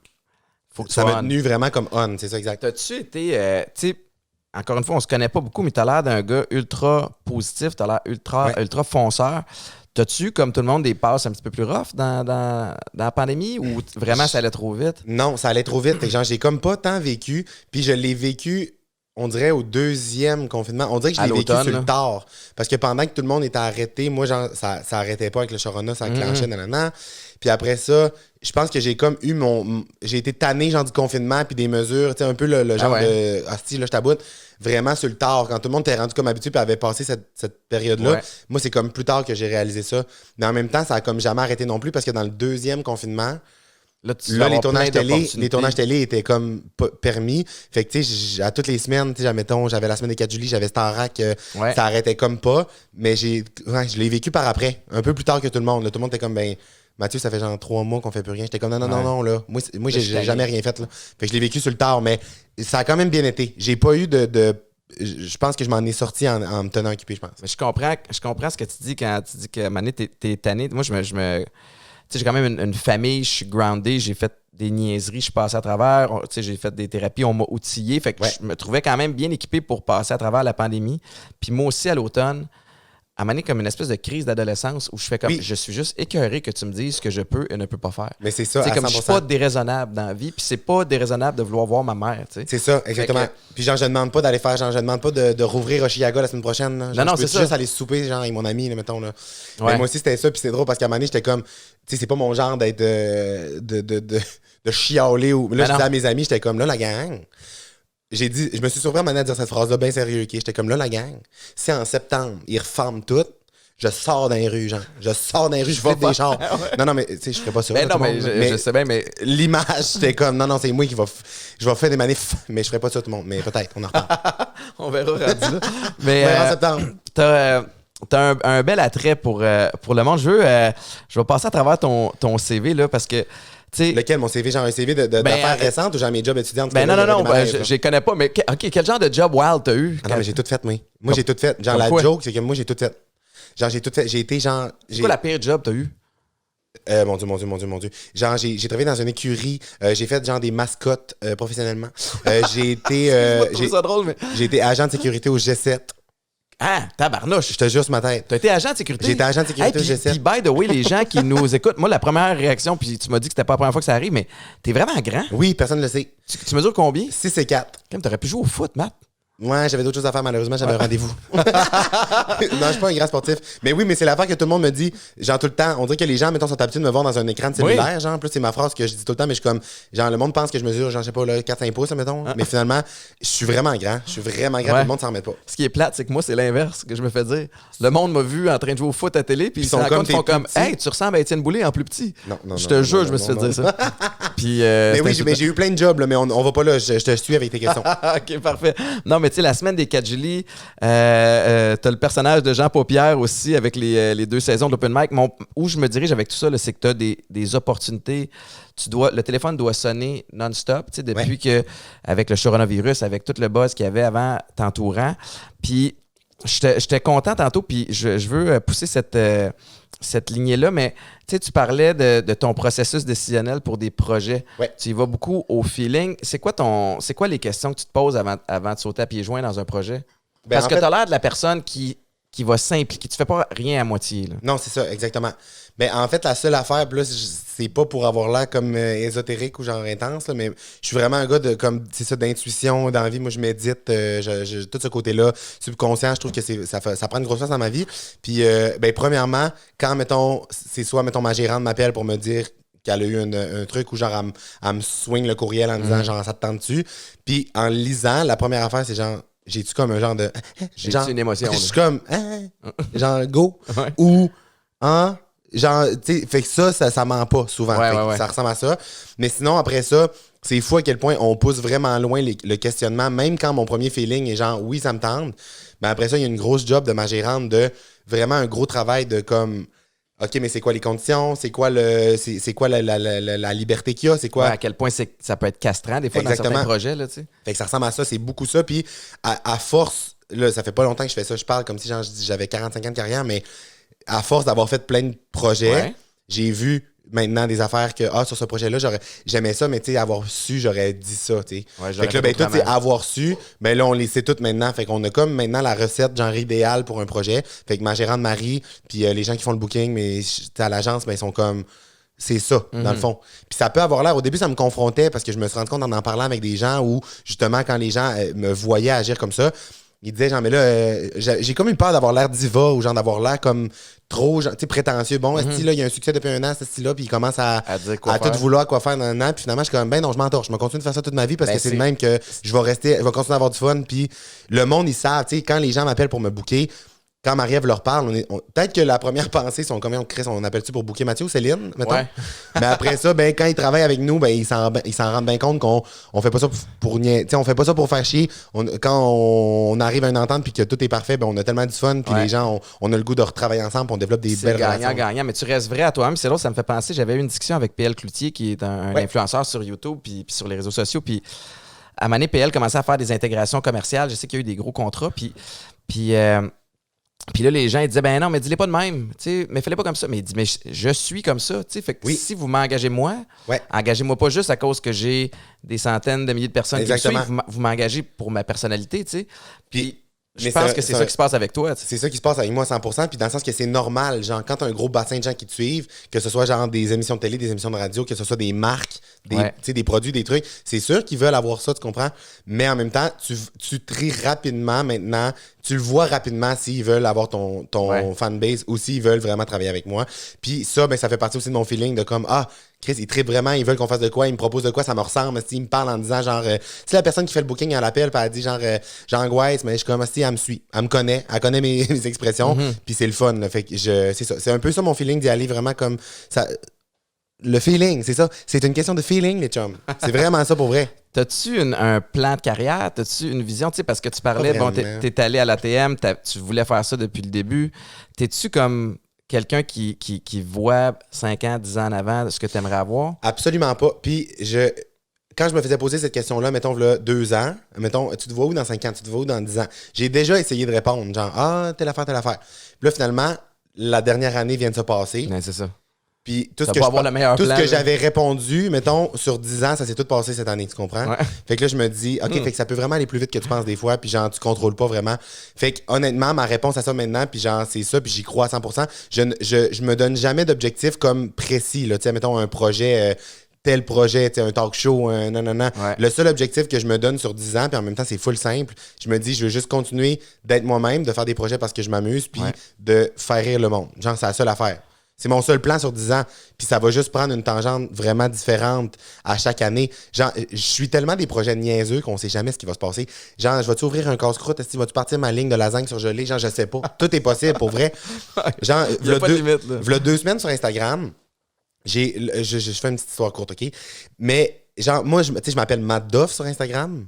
ça m'a tenu vraiment comme on, c'est ça, exact. T'as-tu été... tu sais, encore une fois, on se connaît pas beaucoup, mais t'as l'air d'un gars ultra positif, t'as l'air ultra fonceur. T'as-tu, comme tout le monde, des passes un petit peu plus rough dans la pandémie ou vraiment ça allait trop vite? Non, ça allait trop vite. Fait que genre, j'ai comme pas tant vécu. Puis je l'ai vécu, on dirait, au deuxième confinement. On dirait que je l'ai vécu sur le tard. Parce que pendant que tout le monde était arrêté, moi, genre, ça arrêtait pas avec le Sharona, ça clenchait, nanana. Puis après ça, je pense que j'ai comme eu j'ai été tanné, genre, du confinement puis des mesures, tu sais, un peu le genre de... Hostie, là, je t'aboute. Vraiment sur le tard, quand tout le monde était rendu comme habitué puis avait passé cette période-là. Moi, c'est comme plus tard que j'ai réalisé ça. Mais en même temps, ça a comme jamais arrêté non plus parce que dans le deuxième confinement, là les tournages télé étaient comme permis. Fait que, tu sais, à toutes les semaines, tu sais, mettons, j'avais la semaine des 4 juillet, j'avais Starac, ça arrêtait comme pas. Mais je l'ai vécu par après, un peu plus tard que tout le monde. Là, tout le monde était comme, ben... Mathieu, ça fait genre 3 mois qu'on fait plus rien. J'étais comme non, là. Moi j'ai jamais rien fait, là. Fait que je l'ai vécu sur le tard, mais ça a quand même bien été. J'ai pas eu je pense que je m'en ai sorti en me tenant occupé, je pense. Mais je comprends ce que tu dis quand tu dis que Mané, t'es tanné. Moi, tu sais, j'ai quand même une famille, je suis groundé, j'ai fait des niaiseries, je passais à travers. Tu sais, j'ai fait des thérapies, on m'a outillé. Fait que je me trouvais quand même bien équipé pour passer à travers la pandémie. Puis moi aussi, à l'automne, à mener comme une espèce de crise d'adolescence où je fais comme je suis juste écœuré que tu me dises ce que je peux et ne peux pas faire. Mais c'est ça, c'est à comme 100%. je suis pas déraisonnable dans la vie, puis c'est pas déraisonnable de vouloir voir ma mère, tu sais. C'est ça, exactement. Puis genre, je demande pas d'aller faire, genre, je demande pas de rouvrir Oshiaga la semaine prochaine. Là. Genre, non, je peux c'est ça. juste aller souper, genre, avec mon ami, là, mettons, là. Ouais. Mais moi aussi, c'était ça, puis c'est drôle parce qu'à un moment donné, j'étais comme, tu sais, c'est pas mon genre d'être, de chialer ou. Là, je disais à mes amis, j'étais comme, là, la gang. Je me suis surpris à un moment donné à dire cette phrase-là bien sérieux, OK? J'étais comme, là, la gang, si en septembre, ils reforment tout, je sors dans les rues, genre. Je sors dans les rues, je flippe des chars. Non, mais, tu sais, je ferais pas ça. Ben là, non, tout le mais monde, je sais bien, mais. L'image, c'était comme, non, c'est moi qui je vais faire des manifs, mais je ferais pas ça tout le monde. Mais peut-être, on en reparle. On verra rendu là. Mais En septembre. t'as un bel attrait pour le monde. Je vais passer à travers ton CV, là, parce que. T'sais, Lequel, mon CV? Genre un CV d'affaires récentes ou genre mes jobs étudiantes? Ben non, je les connais pas, mais OK, quel genre de job wild t'as eu? Ah non, mais j'ai tout fait, moi. Moi, j'ai tout fait. Genre, la joke, c'est que moi, j'ai tout fait. Genre, j'ai tout fait. J'ai été genre. C'est quoi la pire job t'as eu? Mon Dieu. Genre, j'ai travaillé dans une écurie. J'ai fait genre des mascottes professionnellement. J'ai été. Je trouve ça drôle, mais. J'ai été agent de sécurité au G7. Ah, tabarnouche! Je te jure sur ma tête. T'as été agent de sécurité? J'ai été agent de sécurité au G7. Puis, by the way, les gens qui nous écoutent, moi, la première réaction, puis tu m'as dit que c'était pas la première fois que ça arrive, mais t'es vraiment grand. Oui, personne ne le sait. Tu mesures combien? 6 et 4. Comme t'aurais pu jouer au foot, Matt. Ouais, j'avais d'autres choses à faire, malheureusement, j'avais un rendez-vous. Non, je suis pas un grand sportif. Mais oui, mais c'est l'affaire que tout le monde me dit, genre tout le temps, on dirait que les gens, mettons, sont habitués de me voir dans un écran de cellulaire, genre, en plus, c'est ma phrase que je dis tout le temps, mais je suis comme, genre, le monde pense que je mesure, genre, je sais pas, 4-5 pouces, mettons. Mais finalement, je suis vraiment grand. Je suis vraiment grand, tout le monde s'en remet pas. Ce qui est plate, c'est que moi, c'est l'inverse que je me fais dire. Le monde m'a vu en train de jouer au foot à télé, puis ils font comme, hey, tu ressembles à Étienne Boulay en plus petit. Non, je te jure, je me suis fait dire ça. Puis, mais oui, mais j'ai eu plein de jobs, là, mais on va pas là, je te suis avec tes questions. OK, parfait. Non, mais tu sais, la semaine des 4 Julie, t'as le personnage de Jean Paupière aussi avec les 2 saisons de l'Open Mic. Où je me dirige avec tout ça, là, c'est que tu as des opportunités. Le téléphone doit sonner non-stop, tu sais, depuis que, avec le coronavirus, avec tout le buzz qu'il y avait avant t'entourant. Puis, j'étais content tantôt, puis je veux pousser cette lignée-là, mais tu parlais de ton processus décisionnel pour des projets. Ouais. Tu y vas beaucoup au feeling. C'est quoi les questions que tu te poses avant de sauter à pieds joints dans un projet? Parce que tu as l'air de la personne qui va s'impliquer. Tu fais pas rien à moitié. Là. Non, c'est ça, exactement. Mais en fait, la seule affaire, là, c'est pas pour avoir l'air comme ésotérique ou genre intense, là, mais je suis vraiment un gars d'intuition, d'envie. Moi, je médite, tout ce côté-là, subconscient, je trouve que ça prend une grosse place dans ma vie. Puis, premièrement, quand, mettons, c'est soit, mettons, ma gérante m'appelle pour me dire qu'elle a eu un truc où genre elle me swing le courriel en disant genre ça te tente dessus. Puis en lisant, la première affaire, c'est genre j'ai-tu comme un genre de j'ai-tu une émotion? Je suis comme genre go ou genre tu sais fait que ça ment pas souvent. Ça ressemble à ça. Mais sinon après ça, c'est fou à quel point on pousse vraiment loin le questionnement, même quand mon premier feeling est genre oui, ça me tente. Mais après ça, il y a une grosse job de ma gérante de vraiment un gros travail de comme OK, mais c'est quoi les conditions? C'est quoi c'est quoi la liberté qu'il y a? C'est quoi? À quel point ça peut être castrant des fois dans certains projets, là, tu sais. Fait que ça ressemble à ça, c'est beaucoup ça. Puis à force, là, ça fait pas longtemps que je fais ça, je parle comme si j'avais 45 ans de carrière, mais à force d'avoir fait plein de projets, j'ai vu maintenant des affaires que sur ce projet-là, j'aimais ça, mais tu sais, avoir su, j'aurais dit ça, tu sais. Fait que là, tout, c'est avoir su, mais là, on les sait toutes maintenant. Fait qu'on a comme maintenant la recette genre idéale pour un projet. Fait que ma gérante Marie, puis les gens qui font le booking, mais à l'agence, ben, ils sont comme c'est ça, dans le fond. Puis ça peut avoir l'air, au début, ça me confrontait parce que je me suis rendu compte en parlant avec des gens où, justement, quand les gens me voyaient agir comme ça, ils disaient, genre, mais là, j'ai comme eu peur d'avoir l'air diva ou genre d'avoir l'air comme trop, tu sais, prétentieux. Bon, est-ce là, il y a un succès depuis un an, ce style-là, puis il commence à tout vouloir quoi faire dans un an. Puis finalement, je suis comme, ben non, je m'entorche. Je vais continuer de faire ça toute ma vie parce que c'est le même que je vais continuer à avoir du fun. Puis le monde, ils savent, tu sais, quand les gens m'appellent pour me booker, quand Marie-Ève leur parle, peut-être que la première pensée, c'est combien on appelle-tu pour booker Mathieu ou Céline, mettons? Ouais. Mais après ça, ben, quand ils travaillent avec nous, ben, ils s'en rendent bien compte qu'on fait pas ça pour on fait pas ça pour faire chier. Quand on arrive à une entente puis que tout est parfait, ben, on a tellement du fun puis les gens, on a le goût de retravailler ensemble puis on développe des belles relations. C'est gagnant, mais tu restes vrai à toi-même. C'est drôle, ça me fait penser, j'avais eu une discussion avec PL Cloutier qui est un influenceur sur YouTube puis sur les réseaux sociaux. Puis à un moment donné, PL commençait à faire des intégrations commerciales. Je sais qu'il y a eu des gros contrats. Puis Puis là, les gens, ils disaient, ben non, mais dis-les pas de même, tu sais, mais fais-les pas comme ça. Mais il dit, mais je suis comme ça, tu sais. Fait que si vous m'engagez moi, engagez-moi pas juste à cause que j'ai des centaines de milliers de personnes qui me suivent, vous m'engagez pour ma personnalité, tu sais. Puis je pense que c'est ça qui se passe avec toi. C'est ça qui se passe avec moi à 100%, puis dans le sens que c'est normal, genre, quand t'as un gros bassin de gens qui te suivent, que ce soit genre des émissions de télé, des émissions de radio, que ce soit des marques, des produits, des trucs, c'est sûr qu'ils veulent avoir ça, tu comprends? Mais en même temps, tu tries rapidement maintenant, tu le vois rapidement s'ils veulent avoir ton fanbase ou s'ils veulent vraiment travailler avec moi. Puis ça, ben, ça fait partie aussi de mon feeling de comme, Chris, ils trippent vraiment, ils veulent qu'on fasse de quoi, ils me proposent de quoi, ça me ressemble. Ils me parlent en disant, genre, si la personne qui fait le booking, elle appelle, puis elle dit, genre, j'angoisse, mais je suis comme, elle me suit, elle me connaît, elle connaît mes expressions, puis c'est le fun. Là, fait que c'est ça. C'est un peu ça mon feeling d'y aller vraiment comme ça. Le feeling, c'est ça. C'est une question de feeling, les chums. C'est vraiment ça pour vrai. T'as-tu un plan de carrière? T'as-tu une vision? Tu sais, parce que tu parlais, t'es allé à l'ATM, tu voulais faire ça depuis le début. T'es-tu comme quelqu'un qui voit 5 ans, 10 ans en avant de ce que tu aimerais avoir? Absolument pas. Puis, quand je me faisais poser cette question-là, mettons, là, 2 ans, mettons, tu te vois où dans 5 ans? Tu te vois où dans 10 ans? J'ai déjà essayé de répondre, genre, telle affaire, telle affaire. Puis là, finalement, la dernière année vient de se passer. Ouais, c'est ça. Puis tout ce que j'avais répondu, mettons, sur 10 ans, ça s'est tout passé cette année, tu comprends? Ouais. Fait que là, je me dis, OK, fait que ça peut vraiment aller plus vite que tu penses des fois, puis genre, tu contrôles pas vraiment. Fait que honnêtement, ma réponse à ça maintenant, puis genre, c'est ça, puis j'y crois à 100%. Je me donne jamais d'objectif comme précis, là, tu sais, mettons, un projet... tel projet, un talk show, non. Ouais. Le seul objectif que je me donne sur 10 ans, puis en même temps, c'est full simple, je me dis, je veux juste continuer d'être moi-même, de faire des projets parce que je m'amuse, puis de faire rire le monde. Genre, c'est la seule affaire. C'est mon seul plan sur 10 ans. Puis ça va juste prendre une tangente vraiment différente à chaque année. Genre, je suis tellement des projets niaiseux qu'on sait jamais ce qui va se passer. Genre, je vais-tu ouvrir un casse-croûte? Est-ce que vas-tu partir ma ligne de lasagne surgelée? Genre, je sais pas. Tout est possible, pour vrai. Genre, v'là 2 semaines sur Instagram, je fais une petite histoire courte, OK? Mais, genre, moi, je m'appelle Matt Duff sur Instagram.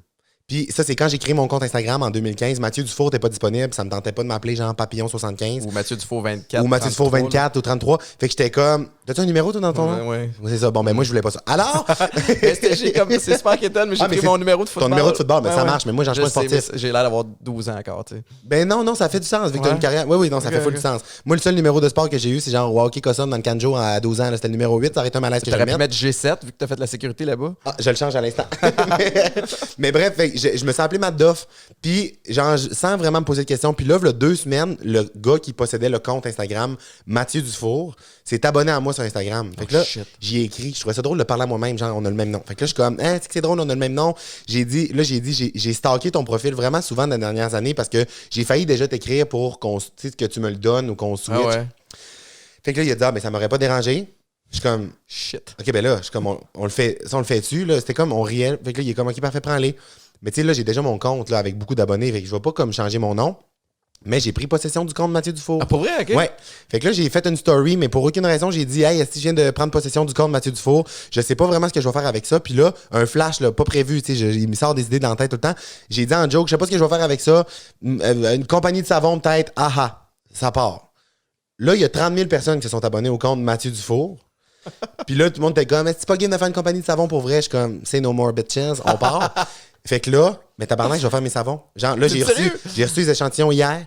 Puis ça, c'est quand j'ai créé mon compte Instagram en 2015. Mathieu Dufour n'était pas disponible. Ça me tentait pas de m'appeler genre Papillon75. Ou Mathieu Dufour 24. Ou Mathieu Dufour 24 ou 33. Fait que j'étais comme... T'as-tu un numéro, toi, dans ton nom? Oui. C'est ça. Bon, ben moi, je voulais pas ça. Alors... C'est super inquiétant, mais j'ai pris mon numéro de football. Ton numéro de football, mais ça marche. Mais moi, j'en suis pas sportif. J'ai l'air d'avoir 12 ans encore, tu sais. Ben non, ça fait du sens. Vu que t'as une carrière... Oui, non, ça fait full du sens. Moi, le seul numéro de sport que j'ai eu, c'est genre Walkie Cossum dans le Canjo à 12 ans. C'était le numéro 8. Ça aurait été un malaise que je T'aurais pu mettre G7, vu que t'as fait de la sécurité là-bas. Je le change à l'instant. Mais bref, je me suis appelé Matt Duff. Puis, genre, sans vraiment me poser de questions. Puis là, il y a 2 semaines, le gars qui possédait le compte Instagram, Mathieu Dufour, s'est abonné à moi sur Instagram. Fait que là, j'y ai écrit. Je trouvais ça drôle de parler à moi-même, genre, on a le même nom. Fait que là, je suis comme, c'est drôle, on a le même nom. J'ai stalké ton profil vraiment souvent dans les dernières années parce que j'ai failli déjà t'écrire pour que tu me le donnes ou qu'on switch. Fait que là, il a dit, mais ça m'aurait pas dérangé. Je suis comme, shit. OK, ben là, je suis comme, on le fait, ça, on le fait dessus, là. C'était comme, on riait. Fait que là, il est comme, OK, parfait, prends-les. Mais tu sais, là, j'ai déjà mon compte là, avec beaucoup d'abonnés. Fait que je vais pas comme changer mon nom. Mais j'ai pris possession du compte Mathieu Dufour. Ah, pour vrai, OK? Ouais. Fait que là, j'ai fait une story, mais pour aucune raison, j'ai dit, hey, est-ce que je viens de prendre possession du compte Mathieu Dufour? Je sais pas vraiment ce que je vais faire avec ça. Puis là, un flash, là, pas prévu, tu sais, il me sort des idées dans la tête tout le temps. J'ai dit en joke, je sais pas ce que je vais faire avec ça. Une compagnie de savon, peut-être. Ça part. Là, il y a 30 000 personnes qui se sont abonnées au compte Mathieu Dufour. Puis là, tout le monde était comme, est-ce que c'est pas game de faire une compagnie de savon pour vrai? Je suis comme, say no more bitches, on part. Fait que là, mais tabarnak, je vais faire mes savons. Genre, là, j'ai reçu les échantillons hier.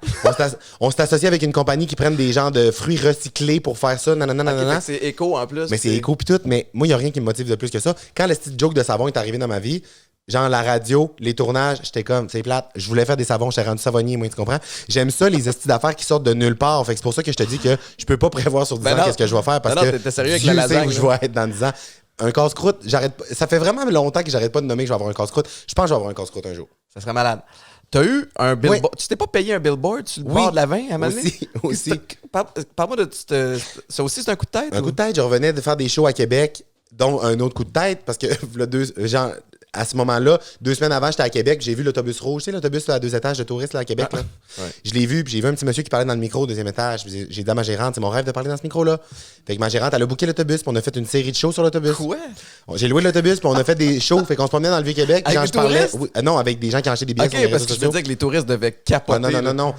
On s'est associé avec une compagnie qui prennent des genres de fruits recyclés pour faire ça. Okay, c'est éco en plus. Mais c'est éco pis tout. Mais moi, il n'y a rien qui me motive de plus que ça. Quand le style joke de savon est arrivé dans ma vie, genre la radio, les tournages, j'étais comme, c'est plate. Je voulais faire des savons, j'étais rendu savonnier, moi, tu comprends? J'aime ça, les estis d'affaires qui sortent de nulle part. Fait que c'est pour ça que je te dis que je peux pas prévoir sur 10 ans qu'est-ce que je vais faire parce que t'es sérieux avec Dieu la lasagne, sait où je vais être dans 10 ans. Un casse-croûte, ça fait vraiment longtemps que j'arrête pas de nommer que je vais avoir un casse-croûte. Je pense que je vais avoir un casse-croûte un jour. Ça serait malade. T'as eu un billboard. Tu t'es pas payé un billboard sur le bord de la 20 à Mané? Aussi. Parle-moi de ça aussi, c'est un coup de tête? Un coup de tête, je revenais de faire des shows à Québec, dont un autre coup de tête, parce que à ce moment-là, 2 semaines avant, j'étais à Québec, j'ai vu l'autobus rouge, tu sais, l'autobus à 2 étages de touristes là, à Québec. Là. Ouais. Je l'ai vu, puis j'ai vu un petit monsieur qui parlait dans le micro au 2e étage. J'ai dit à ma gérante, c'est mon rêve de parler dans ce micro-là. Fait que ma gérante, elle a booké l'autobus, puis on a fait une série de shows sur l'autobus. Ouais. J'ai loué l'autobus, puis on a fait des shows, fait qu'on se promenait dans le Vieux-Québec. Avec des touristes? Non, avec des gens qui achetaient des billets. OK, parce que je me disais que les touristes devaient capoter. Non,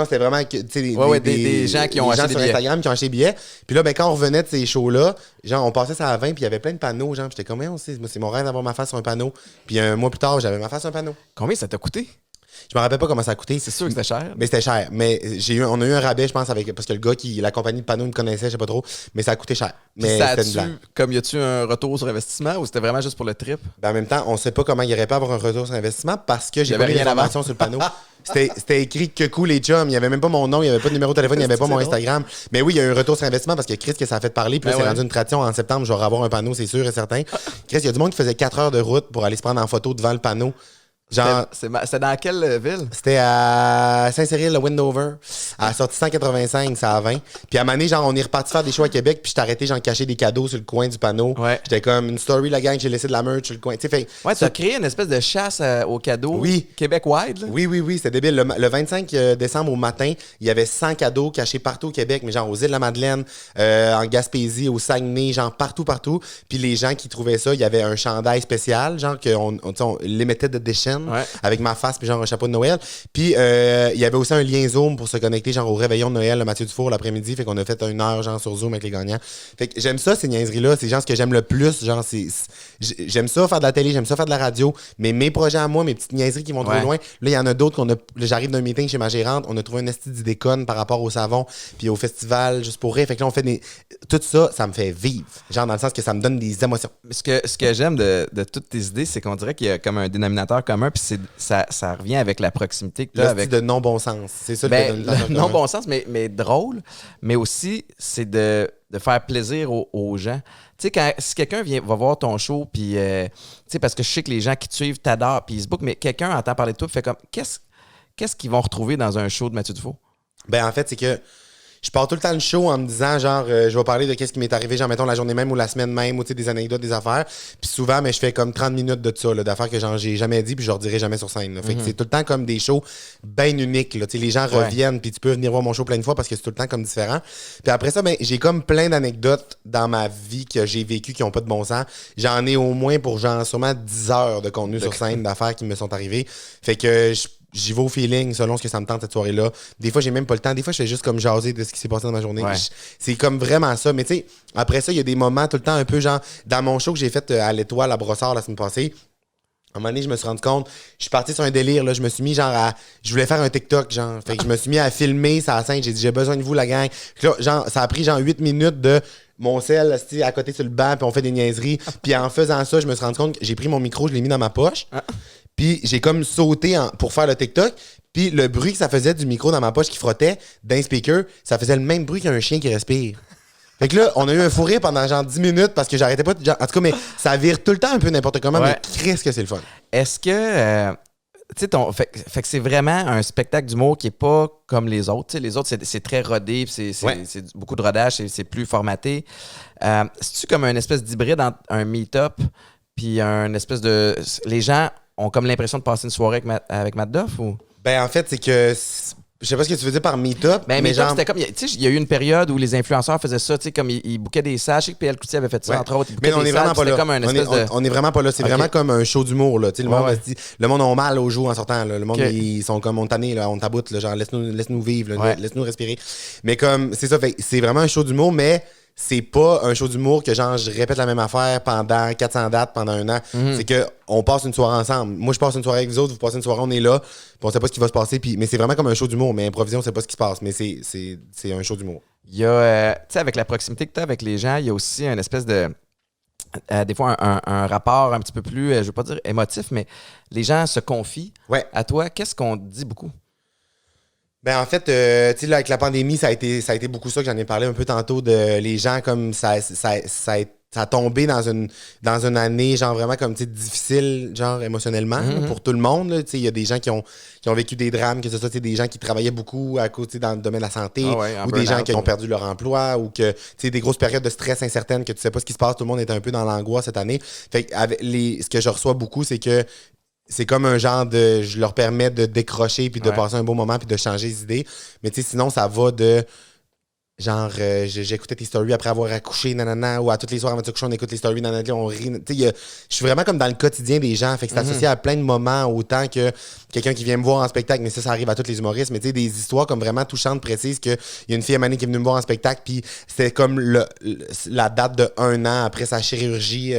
c'était vraiment des gens qui ont acheté des sur billets. Instagram qui ont acheté des billets. Puis là, ben, quand on revenait de ces shows-là, genre, on passait ça à 20, puis il y avait plein de panneaux, genre, j'étais comme, c'est mon rêve d'avoir ma face sur un panneau. Puis un mois plus tard, j'avais ma face sur un panneau. Combien ça t'a coûté? Je me rappelle pas comment ça a coûté. C'est sûr que c'était cher. Mais c'était cher. Mais on a eu un rabais, je pense, parce que le gars la compagnie de panneaux me connaissait, je sais pas trop, mais ça a coûté cher. Mais c'était une blague. Comme y a-tu un retour sur investissement ou c'était vraiment juste pour le trip? Ben, en même temps, on sait pas comment il aurait pas avoir un retour sur investissement parce que j'ai avait pas mis rien l'information sur le panneau. C'était écrit que cool les chums. Il y avait même pas mon nom, il y avait pas de numéro de téléphone, il y avait pas mon Instagram. Mais oui, il y a eu un retour sur investissement parce que Chris, que ça a fait parler. Puis là, c'est rendu une tradition. En septembre, je vais avoir un panneau, c'est sûr et certain. Chris, il y a du monde qui faisait 4 heures de route pour aller se prendre en photo devant le panneau. Genre, c'était dans quelle ville? C'était à Saint-Cyril, le Wendover. À la sortie 185, ça à 20. Puis à un moment donné, genre, on est reparti faire des shows à Québec, puis je t'ai arrêté, genre, cacher des cadeaux sur le coin du panneau. Ouais. J'étais comme une story, la gang, j'ai laissé de la merch sur le coin. Ouais, tu as créé une espèce de chasse aux cadeaux. Oui. Québec-wide, là. Oui, c'était débile. Le 25 décembre au matin, il y avait 100 cadeaux cachés partout au Québec, mais genre aux Îles-de-la-Madeleine, en Gaspésie, au Saguenay, genre partout. Puis les gens qui trouvaient ça, il y avait un chandail spécial, genre qu'on limited edition, avec ma face puis genre un chapeau de Noël. Puis il y avait aussi un lien Zoom pour se connecter genre au réveillon de Noël le Mathieu Dufour l'après-midi. Fait qu'on a fait 1 heure genre sur Zoom avec les gagnants. Fait que j'aime ça, ces niaiseries-là. C'est genre ce que j'aime le plus. Genre, j'aime ça faire de la télé, j'aime ça faire de la radio. Mais mes projets à moi, mes petites niaiseries qui vont trop loin, là, il y en a d'autres là, j'arrive d'un meeting chez ma gérante, on a trouvé un esti d'idée conne par rapport au savon puis au festival juste pour rire. Fait que là, on fait tout ça, ça me fait vivre. Genre dans le sens que ça me donne des émotions. Ce que j'aime de toutes tes idées, c'est qu'on dirait qu'il y a comme un dénominateur commun puis ça revient avec la proximité que tu as avec... de non-bon sens. C'est ça le non-bon sens, mais drôle. Mais aussi, c'est de faire plaisir aux gens. Tu sais, si quelqu'un va voir ton show, puis, tu sais, parce que je sais que les gens qui te suivent t'adorent, puis ils se bookent, mais quelqu'un entend parler de toi, puis fait comme, qu'est-ce qu'ils vont retrouver dans un show de Mathieu Dufault? Ben, en fait, c'est que je pars tout le temps le show en me disant, genre, je vais parler de qu'est-ce qui m'est arrivé, genre, mettons, la journée même ou la semaine même, ou, tu sais, des anecdotes, des affaires. Puis souvent, mais je fais comme 30 minutes de ça, là, d'affaires que, genre, j'ai jamais dit, puis je leur dirai jamais sur scène, là. Fait que c'est tout le temps comme des shows bien uniques, là. Tu sais, les gens reviennent, puis tu peux venir voir mon show plein de fois parce que c'est tout le temps comme différent. Puis après ça, ben, j'ai comme plein d'anecdotes dans ma vie que j'ai vécues qui ont pas de bon sens. J'en ai au moins pour, genre, sûrement 10 heures de contenu sur scène d'affaires qui me sont arrivées. Fait que j'y vais au feeling selon ce que ça me tente cette soirée-là. Des fois, j'ai même pas le temps. Des fois, je fais juste comme jaser de ce qui s'est passé dans ma journée. Ouais. C'est comme vraiment ça. Mais tu sais, après ça, il y a des moments tout le temps un peu genre... Dans mon show que j'ai fait à l'Étoile, à Brossard, la semaine passée, à un moment donné, je me suis rendu compte, je suis parti sur un délire, là, je me suis mis genre à... Je voulais faire un TikTok, genre. Fait que je me suis mis à filmer ça à la scène. J'ai dit, j'ai besoin de vous, la gang. Puis là, genre, ça a pris genre 8 minutes de... Mon sel, à côté sur le banc, puis on fait des niaiseries. Puis en faisant ça, je me suis rendu compte que j'ai pris mon micro, je l'ai mis dans ma poche. Puis j'ai comme sauté pour faire le TikTok. Puis le bruit que ça faisait du micro dans ma poche qui frottait d'un speaker, ça faisait le même bruit qu'un chien qui respire. Fait que là, on a eu un fou rire pendant genre 10 minutes parce que j'arrêtais pas de... Genre, en tout cas, mais ça vire tout le temps un peu n'importe comment, mais qu'est-ce que c'est le fun. Est-ce que... tu sais, fait que c'est vraiment un spectacle d'humour qui est pas comme les autres. T'sais, les autres, c'est très rodé, c'est beaucoup de rodage, c'est plus formaté. C'est-tu comme une espèce d'hybride entre un meet-up puis un espèce de... Les gens ont comme l'impression de passer une soirée avec Matt Duff ou... Ben, en fait, c'est que... Je sais pas ce que tu veux dire par meet-up. Ben, mais meet-up, genre... c'était comme... Tu sais, il y a eu une période où les influenceurs faisaient ça, tu sais, comme ils bookaient des salles. Je sais que PL Coutier avait fait ça, entre autres. Mais on est vraiment pas là. Comme un espèce on est vraiment pas là. C'est vraiment comme un show d'humour, là. Tu sais, le monde a mal au jour en sortant, là. Le monde, ils sont comme, on tannés, là, on taboute, là. Genre, laisse-nous vivre, là, laisse-nous respirer. Mais comme, c'est ça, fait c'est vraiment un show d'humour, mais c'est pas un show d'humour que genre je répète la même affaire pendant 400 dates pendant un an. C'est que on passe une soirée ensemble. Moi, je passe une soirée avec vous autres, vous passez une soirée, on est là, puis on sait pas ce qui va se passer. Mais c'est vraiment comme un show d'humour, mais improvisé, on sait pas ce qui se passe. Mais c'est un show d'humour. Il y a, tu sais, avec la proximité que tu as avec les gens, il y a aussi une espèce de... des fois, un rapport un petit peu plus, je veux pas dire émotif, mais les gens se confient à toi. Qu'est-ce qu'on te dit beaucoup? Ben en fait, tu sais, là, avec la pandémie, ça a été beaucoup ça que j'en ai parlé un peu tantôt de les gens comme ça a tombé dans une année genre vraiment comme tu sais difficile genre émotionnellement pour tout le monde. Tu sais, il y a des gens qui ont vécu des drames, que ce soit des gens qui travaillaient beaucoup à côté dans le domaine de la santé, ou des gens qui ont perdu leur emploi, ou que tu sais des grosses périodes de stress incertaines que tu sais pas ce qui se passe. Tout le monde est un peu dans l'angoisse cette année. Fait que ce que je reçois beaucoup, c'est que c'est comme un genre de... Je leur permets de décrocher puis de passer un beau moment puis de changer les idées. Mais tu sais, sinon, ça va de... Genre, j'écoutais tes stories après avoir accouché, nanana, ou à toutes les soirs avant de coucher, on écoute les stories, nanana, on rit. Tu sais, je suis vraiment comme dans le quotidien des gens. Fait que c'est associé à plein de moments, autant que quelqu'un qui vient me voir en spectacle, mais ça arrive à tous les humoristes. Mais tu sais, des histoires comme vraiment touchantes, précises, qu'il y a une fille à Mané qui est venue me voir en spectacle, puis c'était comme la date de 1 an après sa chirurgie,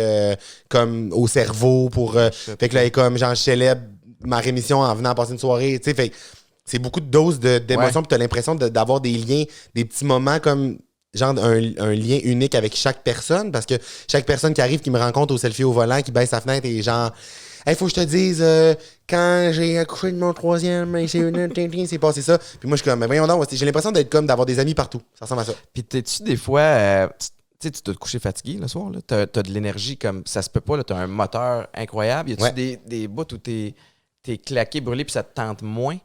comme au cerveau, pour... fait que là, elle est comme, genre, célèbre ma rémission en venant passer une soirée. Tu sais, fait c'est beaucoup de doses d'émotions, puis t'as l'impression d'avoir des liens, des petits moments comme genre un lien unique avec chaque personne, parce que chaque personne qui arrive, qui me rencontre au selfie au volant, qui baisse sa fenêtre et genre, hey, faut que je te dise, quand j'ai accouché de mon troisième, c'est passé ça. Puis moi, je suis comme, mais voyons donc, j'ai l'impression d'être comme d'avoir des amis partout. Ça ressemble à ça. Puis t'es-tu des fois, tu sais, tu dois te coucher fatigué le soir, là. T'as de l'énergie comme ça se peut pas, là. T'as un moteur incroyable. Y a-tu des bouts où t'es claqué, brûlé, puis ça te tente moins?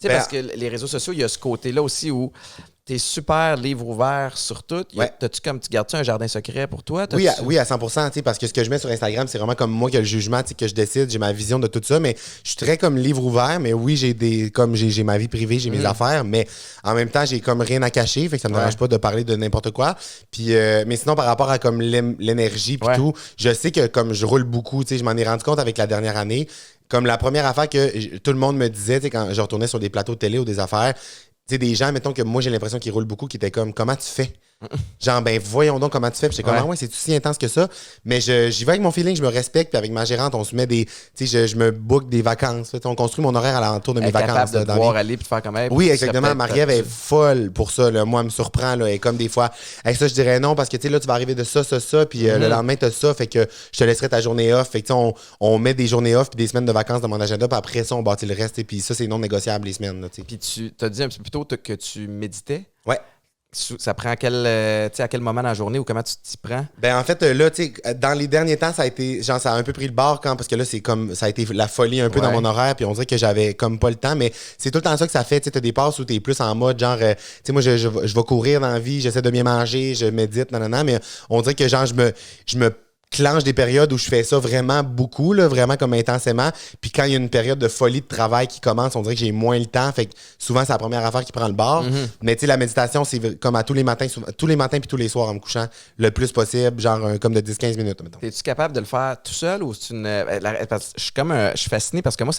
Tu sais, parce que les réseaux sociaux, il y a ce côté-là aussi où t'es super livre ouvert sur tout. Tu gardes-tu un jardin secret pour toi? Oui, à 100%, tu sais, parce que ce que je mets sur Instagram, c'est vraiment comme moi qui ai le jugement, tu sais, que je décide, j'ai ma vision de tout ça, mais je suis très comme livre ouvert, mais oui, j'ai ma vie privée, j'ai mes affaires, mais en même temps, j'ai comme rien à cacher, fait que ça me dérange pas de parler de n'importe quoi. Puis, mais sinon, par rapport à comme l'énergie puis tout, je sais que comme je roule beaucoup, tu sais, je m'en ai rendu compte avec la dernière année, comme la première affaire que tout le monde me disait, tu sais, quand je retournais sur des plateaux de télé ou des affaires, tu sais, des gens, mettons que moi, j'ai l'impression qu'ils roulent beaucoup, qui étaient comme, comment tu fais? Genre, ben, voyons donc comment tu fais. Puis j'étais comme, ah ouais, c'est si intense que ça. Mais j'y vais avec mon feeling, je me respecte. Puis avec ma gérante, on se met des. Tu sais, je me book des vacances. On construit mon horaire à l'entour de mes vacances. Capable de pouvoir aller puis faire comme elle. Oui, exactement. Marie-Ève est folle pour ça. Là. Moi, elle me surprend. Là, et comme des fois, avec ça, je dirais non parce que tu sais, là, tu vas arriver de ça. Puis le lendemain, tu as ça. Fait que je te laisserai ta journée off. Fait que on met des journées off puis des semaines de vacances dans mon agenda. Puis après ça, on bâtit le reste. Puis ça, c'est non négociable les semaines. Là, puis tu t'as dit un petit peu plus tôt que tu méditais. Ouais. Ça prend à quel moment dans la journée ou comment tu t'y prends? Ben en fait, là, tu sais, dans les derniers temps, ça a été, genre, ça a un peu pris le bord parce que là, c'est comme, ça a été la folie un peu dans mon horaire, puis on dirait que j'avais comme pas le temps, mais c'est tout le temps ça que ça fait, tu sais, t'as des passes où t'es plus en mode, genre, tu sais, moi, je vais courir dans la vie, j'essaie de bien manger, je médite, nanana, mais on dirait que, genre, je me clenche des périodes où je fais ça vraiment beaucoup, là, vraiment comme intensément. Puis quand il y a une période de folie de travail qui commence, on dirait que j'ai moins le temps. Fait que souvent, c'est la première affaire qui prend le bord. Mais tu sais, la méditation, c'est comme à tous les matins puis tous les soirs en me couchant, le plus possible, genre comme de 10-15 minutes, mettons. Es-tu capable de le faire tout seul ou c'est une. Parce que je suis fasciné parce que moi,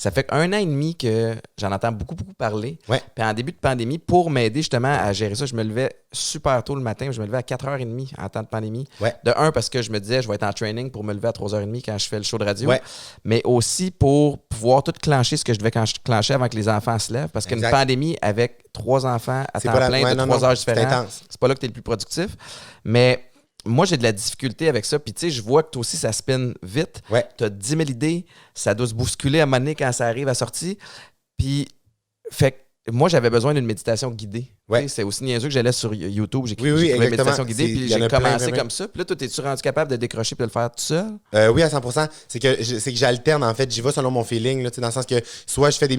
ça fait 1 an et demi que j'en entends beaucoup, beaucoup parler. Ouais. Puis en début de pandémie, pour m'aider justement à gérer ça, je me levais super tôt le matin. Je me levais à 4h30 en temps de pandémie. Ouais. De un, parce que je me disais, je vais être en training pour me lever à 3h30 quand je fais le show de radio. Ouais. Mais aussi pour pouvoir tout clencher ce que je devais clencher avant que les enfants se lèvent. Parce qu'une pandémie avec 3 enfants à temps plein de 3 heures différentes, c'est pas là que tu es le plus productif. Mais moi, j'ai de la difficulté avec ça. Puis, tu sais, je vois que toi aussi, ça spinne vite. Ouais. Tu as 10 000 idées. Ça doit se bousculer à un moment donné quand ça arrive à sortie. Puis, fait que moi, j'avais besoin d'une méditation guidée. Ouais. C'est aussi niaiseux que j'allais sur YouTube. J'ai exactement. méditation guidée. Puis, j'ai commencé plein. comme ça. Puis là, toi, es-tu rendu capable de décrocher puis de le faire tout seul? Oui, à 100%. C'est que j'alterne, en fait. J'y vais selon mon feeling, là, dans le sens que soit je fais des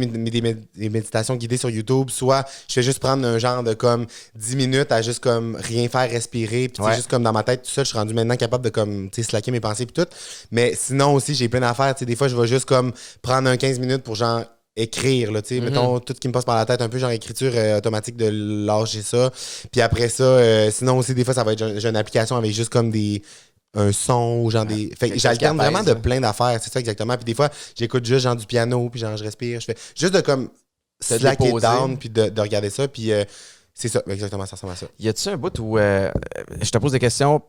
méditations guidées sur YouTube, soit je fais juste prendre un genre de comme 10 minutes à juste comme rien faire, respirer. Puis juste comme dans ma tête, tout ça, je suis rendu maintenant capable de comme slacker mes pensées puis tout. Mais sinon aussi, j'ai plein d'affaires. Des fois, je vais juste comme prendre un 15 minutes pour genre écrire, là, tu sais, mettons, tout ce qui me passe par la tête, un peu genre écriture automatique de lâcher ça. Puis après ça, sinon aussi, des fois, ça va être j'ai une application avec juste comme un son ou genre des. Fait que j'alterne vraiment de plein d'affaires, c'est ça exactement. Puis des fois, j'écoute juste genre du piano, puis genre je respire, je fais juste de comme slacker down, puis de regarder ça, puis c'est ça, exactement, ça ressemble à ça. Y a-tu un bout où je te pose des questions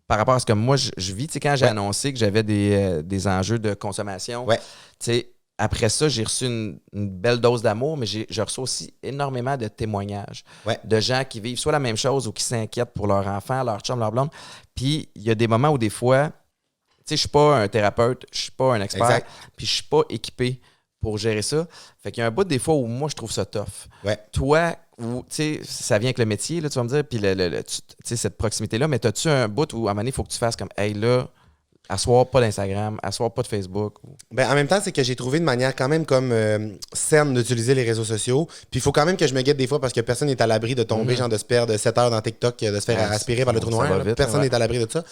par rapport à ce que moi je vis, tu sais, quand j'ai annoncé que j'avais des enjeux de consommation, tu sais, après ça, j'ai reçu une belle dose d'amour, mais je reçois aussi énormément de témoignages de gens qui vivent soit la même chose ou qui s'inquiètent pour leur enfant, leur chum, leur blonde. Puis, il y a des moments où des fois, tu sais, je suis pas un thérapeute, je suis pas un expert, puis je suis pas équipé pour gérer ça. Fait qu'il y a un bout des fois où moi, je trouve ça tough. Ouais. Toi, tu sais, ça vient avec le métier, là, tu vas me dire, puis tu sais, cette proximité-là, mais as-tu un bout où, à un moment donné, il faut que tu fasses comme, hey, là, asseoir pas d'Instagram, asseoir pas de Facebook. Ben, en même temps, c'est que j'ai trouvé une manière quand même comme saine d'utiliser les réseaux sociaux. Puis il faut quand même que je me guette des fois parce que personne n'est à l'abri de tomber, genre de se perdre 7 heures dans TikTok, de se faire aspirer par le trou noir. Personne n'est à l'abri de ça.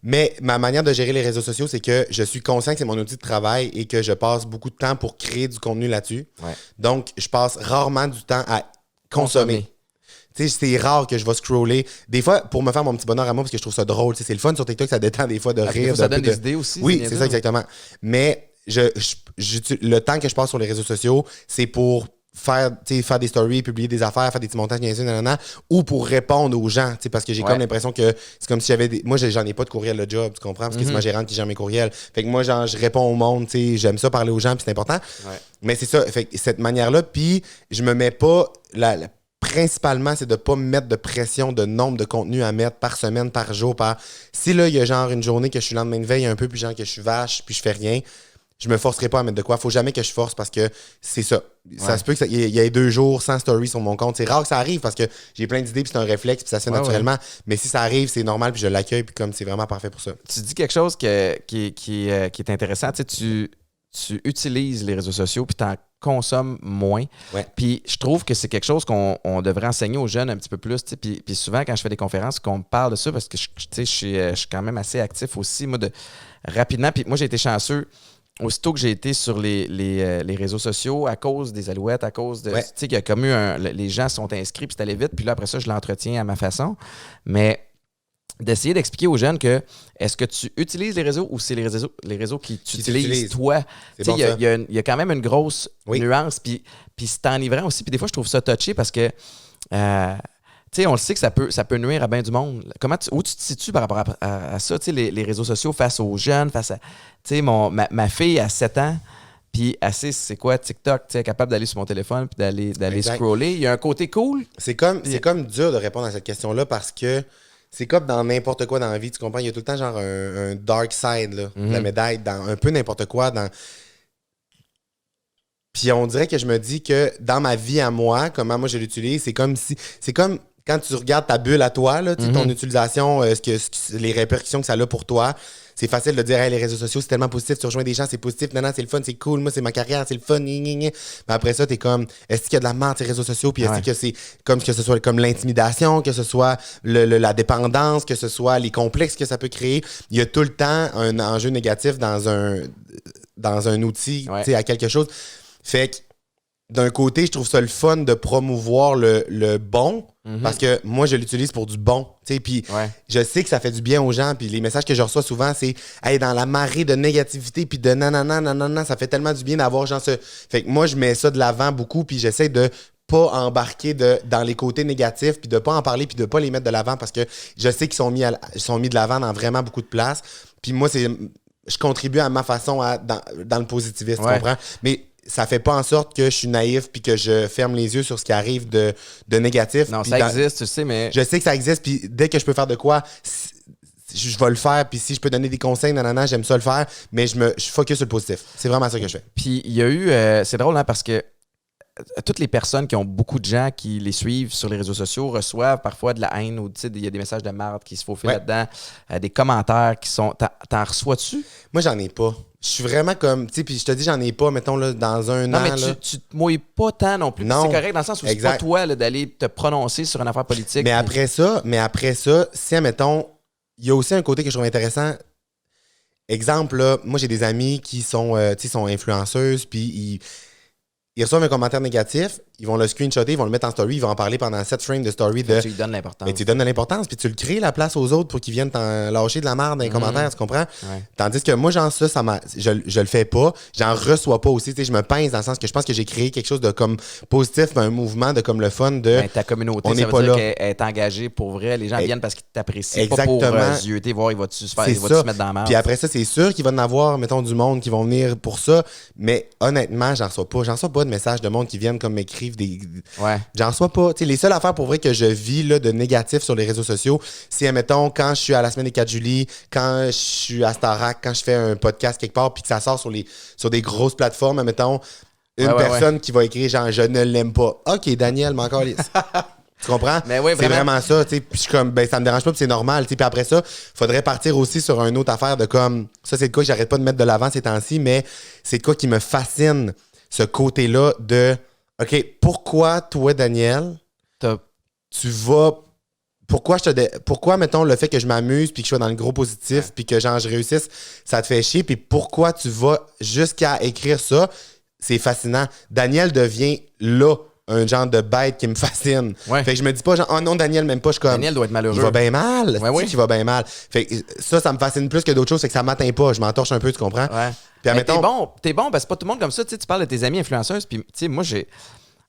Mais ma manière de gérer les réseaux sociaux, c'est que je suis conscient que c'est mon outil de travail et que je passe beaucoup de temps pour créer du contenu là-dessus. Ouais. Donc, je passe rarement du temps à consommer. Tu sais, c'est rare que je vais scroller. Des fois, pour me faire mon petit bonheur à moi, parce que je trouve ça drôle. C'est le fun sur TikTok, ça détend des fois de rire. Ça donne des idées aussi. Oui, c'est ça exactement. Mais le temps que je passe sur les réseaux sociaux, c'est pour faire des stories, publier des affaires, faire des petits montages, nanana, ou pour répondre aux gens, parce que j'ai comme l'impression que c'est comme si j'avais des... Moi, j'en ai pas de courriel de job, tu comprends? Parce que c'est ma gérante qui gère mes courriels. Fait que moi, genre, je réponds au monde, j'aime ça parler aux gens, puis c'est important. Ouais. Mais c'est ça, fait que cette manière-là, puis je me mets pas... Principalement, c'est de pas me mettre de pression de nombre de contenus à mettre par semaine, par jour, Si là, il y a genre une journée que je suis lendemain de veille un peu, puis genre que je suis vache, puis je fais rien, je me forcerai pas à mettre de quoi. Faut jamais que je force parce que c'est ça. Ça se peut qu'il y ait 2 jours sans story sur mon compte. C'est rare que ça arrive parce que j'ai plein d'idées, puis c'est un réflexe, puis ça se fait naturellement. Mais si ça arrive, c'est normal, puis je l'accueille, puis comme c'est vraiment parfait pour ça. Tu dis quelque chose qui est intéressant. Tu utilises les réseaux sociaux, puis tu en consommes moins. Ouais. Puis je trouve que c'est quelque chose qu'on devrait enseigner aux jeunes un petit peu plus. Puis souvent, quand je fais des conférences, qu'on me parle de ça, parce que je suis quand même assez actif aussi, moi, rapidement. Puis moi, j'ai été chanceux. Aussitôt que j'ai été sur les réseaux sociaux, à cause des Alouettes, à cause de... Tu sais, qu'il y a comme les gens sont inscrits, puis c'est allé vite, puis là, après ça, je l'entretiens à ma façon. Mais d'essayer d'expliquer aux jeunes que est-ce que tu utilises les réseaux ou c'est les réseaux qui t'utilisent toi? Tu sais, il y a quand même une grosse nuance, puis c'est enivrant aussi. Puis des fois, je trouve ça touché parce que... tu sais, on le sait que ça peut nuire à bien du monde. Où tu te situes par rapport à ça, tu sais, les réseaux sociaux face aux jeunes, face à... Tu sais, ma fille a 7 ans, puis elle sait c'est quoi TikTok, tu sais, elle est capable d'aller sur mon téléphone puis d'aller scroller. Il y a un côté cool. C'est comme dur de répondre à cette question-là parce que c'est comme dans n'importe quoi dans la vie, tu comprends? Il y a tout le temps genre un dark side, là, de la médaille, dans un peu n'importe quoi, Puis on dirait que je me dis que dans ma vie à moi, comment moi je l'utilise, c'est comme quand tu regardes ta bulle à toi, là, ton utilisation, les répercussions que ça a pour toi, c'est facile de dire hey, les réseaux sociaux, c'est tellement positif, tu rejoins des gens, c'est positif, non, c'est le fun, c'est cool, moi, c'est ma carrière, c'est le fun, Mais après ça, t'es comme, est-ce qu'il y a de la merde, ces réseaux sociaux, puis est-ce que c'est comme que ce soit comme l'intimidation, que ce soit la dépendance, que ce soit les complexes que ça peut créer. Il y a tout le temps un enjeu négatif dans un outil, tu sais, à quelque chose. Fait que, d'un côté, je trouve ça le fun de promouvoir le bon, parce que moi, je l'utilise pour du bon, tu sais, puis je sais que ça fait du bien aux gens, puis les messages que je reçois souvent, c'est « Hey, dans la marée de négativité, puis de nanana, ça fait tellement du bien d'avoir genre ça. » Fait que moi, je mets ça de l'avant beaucoup, puis j'essaie de pas embarquer dans les côtés négatifs, puis de pas en parler, puis de pas les mettre de l'avant, parce que je sais qu'ils sont mis de l'avant dans vraiment beaucoup de places. Puis moi, je contribue à ma façon dans le positivisme, tu comprends? Mais ça fait pas en sorte que je suis naïf puis que je ferme les yeux sur ce qui arrive de négatif. Non, ça existe, tu sais, mais... Je sais que ça existe, puis dès que je peux faire de quoi, je vais le faire, puis si je peux donner des conseils, j'aime ça le faire, mais je focus sur le positif. C'est vraiment ça que je fais. Puis il y a eu... c'est drôle, hein, parce que toutes les personnes qui ont beaucoup de gens qui les suivent sur les réseaux sociaux reçoivent parfois de la haine ou il y a des messages de merde qui se faufilent là-dedans, des commentaires qui sont... T'en reçois-tu? Moi, j'en ai pas. Je suis vraiment comme, tu sais, puis je te dis, j'en ai pas, mettons, là, dans un an. Non, mais tu te mouilles pas tant non plus. Non. C'est correct dans le sens où c'est pas toi là, d'aller te prononcer sur une affaire politique. Mais après ça, si, admettons, il y a aussi un côté que je trouve intéressant. Exemple, là, moi, j'ai des amis qui sont, sont influenceuses, puis ils reçoivent un commentaire négatif, ils vont le screenshotter, ils vont le mettre en story, ils vont en parler pendant 7 frames de story. Tu lui donnes l'importance. Mais tu lui donnes de l'importance, puis tu le crées la place aux autres pour qu'ils viennent t'en lâcher de la merde dans les commentaires, tu comprends? Ouais. Tandis que moi, genre ça je le fais pas, j'en reçois pas aussi, tu sais, je me pince dans le sens que je pense que j'ai créé quelque chose de comme positif, un mouvement de comme le fun de... Ben, ta communauté, on ça est veut pas dire là. qu'elle est engagée pour vrai, les gens viennent parce qu'ils t'apprécient, Exactement. pas pour zioter, voir, il va-tu se mettre dans la merde. Puis après ça, c'est sûr qu'il va y en avoir, mettons, du monde qui vont venir pour ça, mais honnêtement, j'en reçois pas de messages de monde qui viennent comme m'écrivent des... Ouais. J'en reçois pas. T'sais, les seules affaires pour vrai que je vis là, de négatif sur les réseaux sociaux, c'est, mettons, quand je suis à la semaine des 4 juillet, quand je suis à Starac, quand je fais un podcast quelque part, puis que ça sort sur des grosses plateformes, mettons, une personne qui va écrire genre « Je ne l'aime pas ». OK, Daniel, mais encore... Tu comprends? Mais oui, c'est vraiment ça. Puis je suis comme, ben, ça me dérange pas, puis c'est normal. Puis après ça, faudrait partir aussi sur une autre affaire de comme... Ça, c'est de quoi que j'arrête pas de mettre de l'avant ces temps-ci, mais c'est de quoi qui me fascine, ce côté-là de... OK, pourquoi toi, Daniel, tu vas... Pourquoi, mettons, le fait que je m'amuse puis que je sois dans le gros positif puis que genre je réussisse, ça te fait chier, puis pourquoi tu vas jusqu'à écrire ça? C'est fascinant. Daniel devient là un genre de bête qui me fascine. Ouais. Fait que je me dis pas genre, oh non, Daniel, même pas, je suis comme... Daniel doit être malheureux. Il va bien mal. Ouais, oui. Il va bien mal. Fait que ça me fascine plus que d'autres choses, c'est que ça m'atteint pas. Je m'entorche un peu, tu comprends? Ouais. Puis, t'es bon, parce que c'est pas tout le monde comme ça. Tu parles de tes amis influenceuses, puis tu sais, moi, j'ai...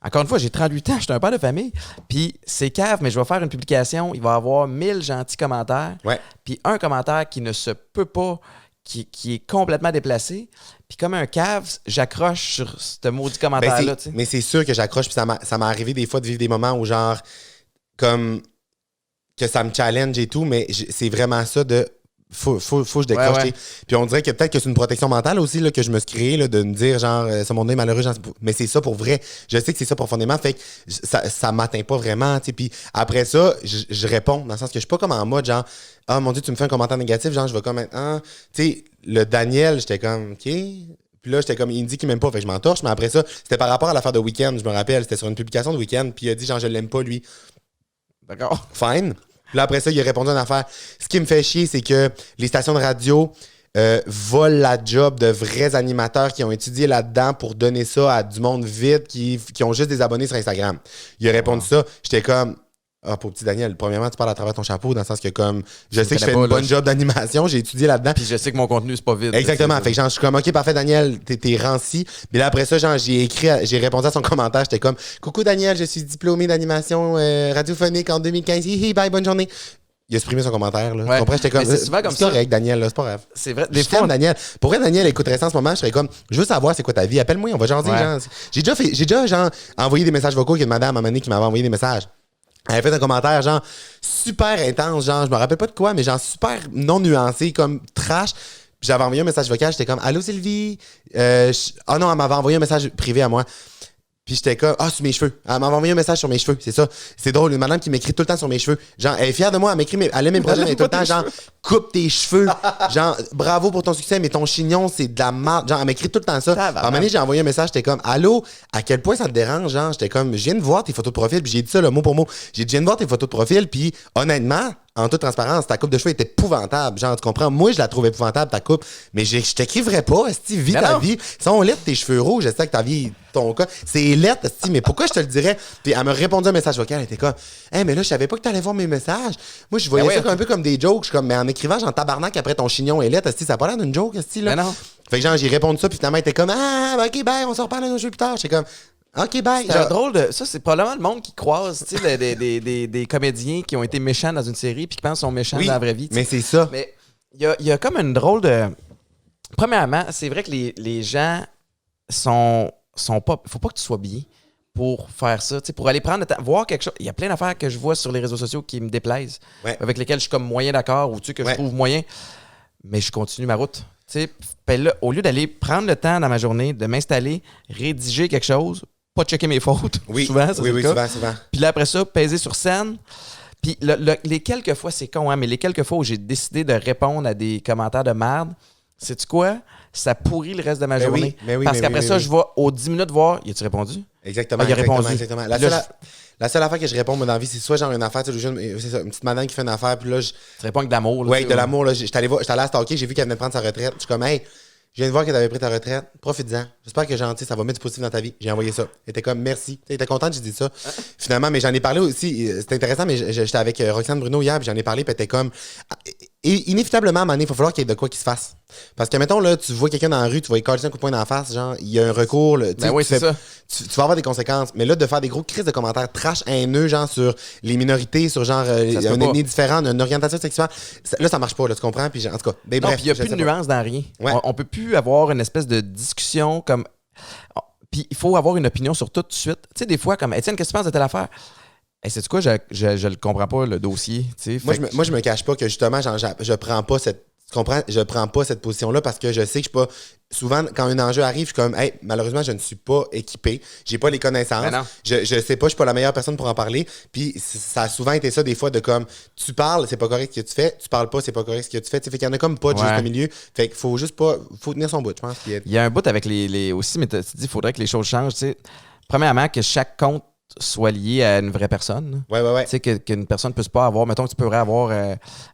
Encore une fois, j'ai 38 ans, je suis un père de famille. Puis c'est cave, mais je vais faire une publication. Il va y avoir 1000 gentils commentaires. Ouais. Puis un commentaire qui ne se peut pas, qui est complètement déplacé. Puis comme un cave, j'accroche sur ce maudit commentaire-là. Tu sais. Mais c'est sûr que j'accroche. Puis ça m'est arrivé des fois de vivre des moments où, genre, comme que ça me challenge et tout, mais c'est vraiment ça de. Faut que je décroche. Ouais. Puis on dirait que peut-être que c'est une protection mentale aussi là, que je me suis créée, là, de me dire genre ce monde est malheureux, genre, mais c'est ça pour vrai. Je sais que c'est ça profondément, fait que ça m'atteint pas vraiment. Puis après ça, je réponds dans le sens que je suis pas comme en mode genre ah mon Dieu, tu me fais un commentaire négatif, genre je vais comme tu sais, le Daniel, j'étais comme OK. Puis là, j'étais comme, il me dit qu'il m'aime pas, fait que je m'entorche, mais après ça, c'était par rapport à l'affaire de Weekend, je me rappelle, c'était sur une publication de Weekend, puis il a dit genre je l'aime pas lui. D'accord. Fine. Puis là, après ça, il a répondu à une affaire. Ce qui me fait chier, c'est que les stations de radio volent la job de vrais animateurs qui ont étudié là-dedans pour donner ça à du monde vide qui ont juste des abonnés sur Instagram. Il a répondu ça. J'étais comme, ah, pour petit Daniel, premièrement, tu parles à travers ton chapeau, dans le sens que, comme, je sais que je fais une bonne job d'animation, j'ai étudié là-dedans. Puis je sais que mon contenu, c'est pas vide. Exactement. Fait que, genre, je suis comme, OK, parfait, Daniel, t'es ranci. Mais là, après ça, genre, j'ai répondu à son commentaire. J'étais comme, coucou, Daniel, je suis diplômé d'animation radiophonique en 2015. Hihi, bye, bonne journée. Il a supprimé son commentaire, là. Ouais. Tu comprends? J'étais comme, c'est souvent comme ça. correct, Daniel, là, c'est pas grave. C'est vrai. Je t'aime, Daniel. Pour vrai, Daniel, écouterait ça en ce moment, je serais comme, je veux savoir c'est quoi ta vie. Appelle-moi, on va jaser, Ouais. genre. J'ai déjà, genre, envoyé des messages vocaux. Il y a une madame à un moment donné qui m'avait envoyé des messages. Elle avait fait un commentaire, genre, super intense, genre, je me rappelle pas de quoi, mais genre, super non nuancé, comme trash. Puis j'avais envoyé un message vocal, j'étais comme, allô Sylvie? Ah non, elle m'avait envoyé un message privé à moi. Puis j'étais comme, ah, sur mes cheveux. Elle m'avait envoyé un message sur mes cheveux, c'est ça. C'est drôle, une madame qui m'écrit tout le temps sur mes cheveux. Genre, elle est fière de moi, elle m'écrit, elle aime mes projets, mais tout le temps, genre, coupe tes cheveux. Genre, bravo pour ton succès, mais ton chignon, c'est de la merde. Genre, elle m'écrit tout le temps ça. À un moment donné, j'ai envoyé un message, j'étais comme, allô, à quel point ça te dérange? Genre, j'étais comme, je viens de voir tes photos de profil, puis j'ai dit ça, le mot pour mot. J'ai dit, je viens de voir tes photos de profil, puis honnêtement, en toute transparence, ta coupe de cheveux était épouvantable. Genre, tu comprends? Moi, je la trouve épouvantable, ta coupe. Mais je t'écriverais pas, esti, vis ta vie. Ils sont lettres, tes cheveux rouges, je sais que ta vie, ton cas. C'est lettre, esti, mais pourquoi je te le dirais? Puis elle me répondait un message vocal, elle était comme, hey, mais là, je savais pas que t'allais voir mes messages. Moi, je voyais ça un peu comme des jokes. Je suis comme, mais en écrivant, j'en tabarnak après ton chignon est lettre, esti, ça a pas l'air d'une joke, esti, là. Mais non. Fait que genre, j'ai répondu ça, puis finalement, elle était comme, ah, ok, bye, on se reparle à nos jeux plus tard. J'étais comme, OK, bye. C'est un drôle de. Ça, c'est probablement le monde qui croise, tu sais, des comédiens qui ont été méchants dans une série puis qui pensent qu'ils sont méchants dans la vraie vie. Mais c'est ça. Mais il y a comme une drôle de. Premièrement, c'est vrai que les gens sont pas. Faut pas que tu sois bien pour faire ça. Tu sais, pour aller prendre le temps, voir quelque chose. Il y a plein d'affaires que je vois sur les réseaux sociaux qui me déplaisent, avec lesquelles je suis comme moyen d'accord ou tu sais, que je trouve moyen. Mais je continue ma route. Tu sais, là, au lieu d'aller prendre le temps dans ma journée de m'installer, rédiger quelque chose, pas checker mes fautes. Souvent, ça, souvent. Puis là, après ça, peser sur scène. Puis les quelques fois, c'est con, hein, mais les quelques fois où j'ai décidé de répondre à des commentaires de merde, sais-tu quoi? Ça pourrit le reste de ma journée. Parce qu'après ça, je vais aux 10 minutes voir, y a-tu répondu? Exactement. Il a répondu. Exactement. La seule affaire que je réponds moi, dans la vie, c'est soit genre une affaire, c'est ça, une petite madame qui fait une affaire, puis là, Tu réponds avec de l'amour. Oui, de l'amour. J'étais allé à stalker, j'ai vu qu'elle venait de prendre sa retraite. Je suis comme, hey, je viens de voir que t'avais pris ta retraite. Profites-en. J'espère que gentil, ça va mettre du positif dans ta vie. J'ai envoyé ça. Elle était comme, merci. Elle était contente, j'ai dit ça. Finalement, mais j'en ai parlé aussi. C'était intéressant, mais j'étais avec Roxane Bruno hier, puis j'en ai parlé, puis elle était comme, inévitablement, à un moment donné, il va falloir qu'il y ait de quoi qui se fasse. Parce que, mettons, là, tu vois quelqu'un dans la rue, tu vas lui coller un coup de poing dans la face, genre, il y a un recours, là, c'est ça. Tu vas avoir des conséquences. Mais là, de faire des gros crises de commentaires trash haineux, genre, sur les minorités, sur genre, un ethnie différent, une orientation sexuelle, là, ça marche pas, là, tu comprends? Puis, en tout cas, non, puis il n'y a plus de nuance dans rien. Ouais. On peut plus avoir une espèce de discussion comme. Puis il faut avoir une opinion sur tout de suite. Tu sais, des fois, comme, Étienne, qu'est-ce que tu penses de telle affaire? Hey, sais-tu quoi, je le comprends pas, le dossier. Moi, je me cache pas que justement, genre, je prends pas cette. Tu comprends? Je prends pas cette position-là parce que je sais que je suis pas. Souvent, quand un enjeu arrive, je suis comme, hey, malheureusement, je ne suis pas équipé. J'ai pas les connaissances. Je sais pas, je suis pas la meilleure personne pour en parler. Puis ça a souvent été ça, des fois, de comme, tu parles, c'est pas correct ce que tu fais. Tu parles pas, c'est pas correct ce que tu fais. Fait qu'il y en a comme pas de juste au milieu. Fait qu'il faut juste pas. Faut tenir son bout, je pense. Il y a un bout avec les aussi, mais tu dis, il faudrait que les choses changent. T'sais. Premièrement, que chaque compte soit lié à une vraie personne. Ouais. Tu sais, qu'une personne ne puisse pas avoir, mettons que tu pourrais avoir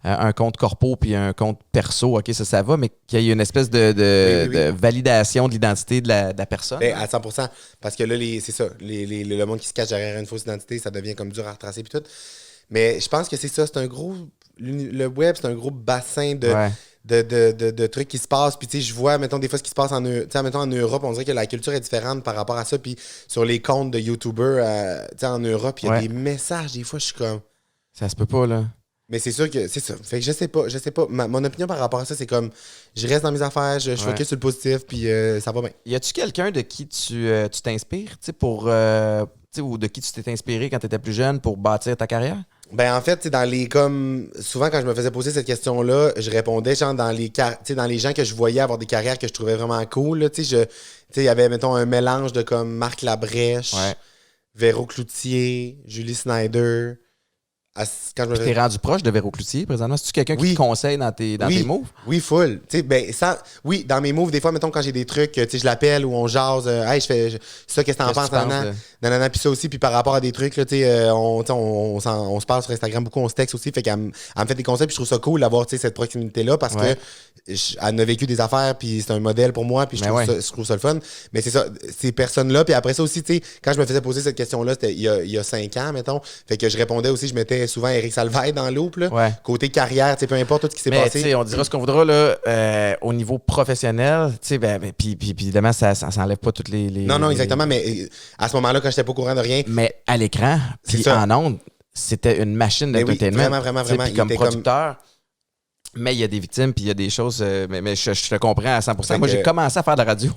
un compte corpo puis un compte perso, OK, ça va, mais qu'il y ait une espèce de validation de l'identité de la personne. À 100%. Parce que là, c'est ça, le monde qui se cache derrière une fausse identité, ça devient comme dur à retracer puis tout. Mais je pense que c'est ça, c'est un gros... Le web, c'est un gros bassin de trucs qui se passent. Puis, tu sais, je vois, mettons, des fois, ce qui se passe en Europe, on dirait que la culture est différente par rapport à ça. Puis, sur les comptes de YouTubers, tu sais, en Europe, il y a des messages. Des fois, je suis comme... Ça se peut pas, là. Mais c'est sûr que c'est ça. Fait que je sais pas. Mon opinion par rapport à ça, c'est comme, je reste dans mes affaires, je focus sur le positif, puis ça va bien. Y a-tu quelqu'un de qui tu t'inspires, tu sais, pour... tu sais, ou de qui tu t'es inspiré quand tu étais plus jeune pour bâtir ta carrière? Ben en fait, dans les comme souvent quand je me faisais poser cette question-là, je répondais genre dans les gens que je voyais avoir des carrières que je trouvais vraiment cool. Là, tu sais, il y avait mettons un mélange de comme Marc Labrèche, Véro Cloutier, Julie Snyder. Quand je t'es rendu proche de Véro Cloutier présentement? C'est-tu quelqu'un qui te conseille dans tes moves? Oui, full. Oui, dans mes moves, des fois, mettons, quand j'ai des trucs, je l'appelle ou on jase. Hey, je fais ça, qu'est-ce que t'en penses? Nanana, puis ça aussi. Puis par rapport à des trucs, là, on se parle sur Instagram beaucoup, on se texte aussi. Fait qu'elle me fait des conseils. Puis je trouve ça cool d'avoir cette proximité-là parce que elle a vécu des affaires. Puis c'est un modèle pour moi. Puis je trouve ça le fun. Mais c'est ça, ces personnes-là. Puis après ça aussi, quand je me faisais poser cette question-là, c'était il y a 5 ans, mettons. Fait que je répondais aussi, je mettais souvent Éric Salvaille dans l'oupe. Côté carrière, peu importe tout ce qui s'est passé. On dira ce qu'on voudra là, au niveau professionnel. Puis évidemment, ça n'enlève pas toutes les. Non, exactement. Mais à ce moment-là, quand j'étais pas au courant de rien. Mais à l'écran, puis en ondes, c'était une machine d'entertainment. Oui, vraiment. Puis comme producteur. Mais il y a des victimes, puis il y a des choses. Mais je te comprends à 100%. Moi, j'ai commencé à faire de la radio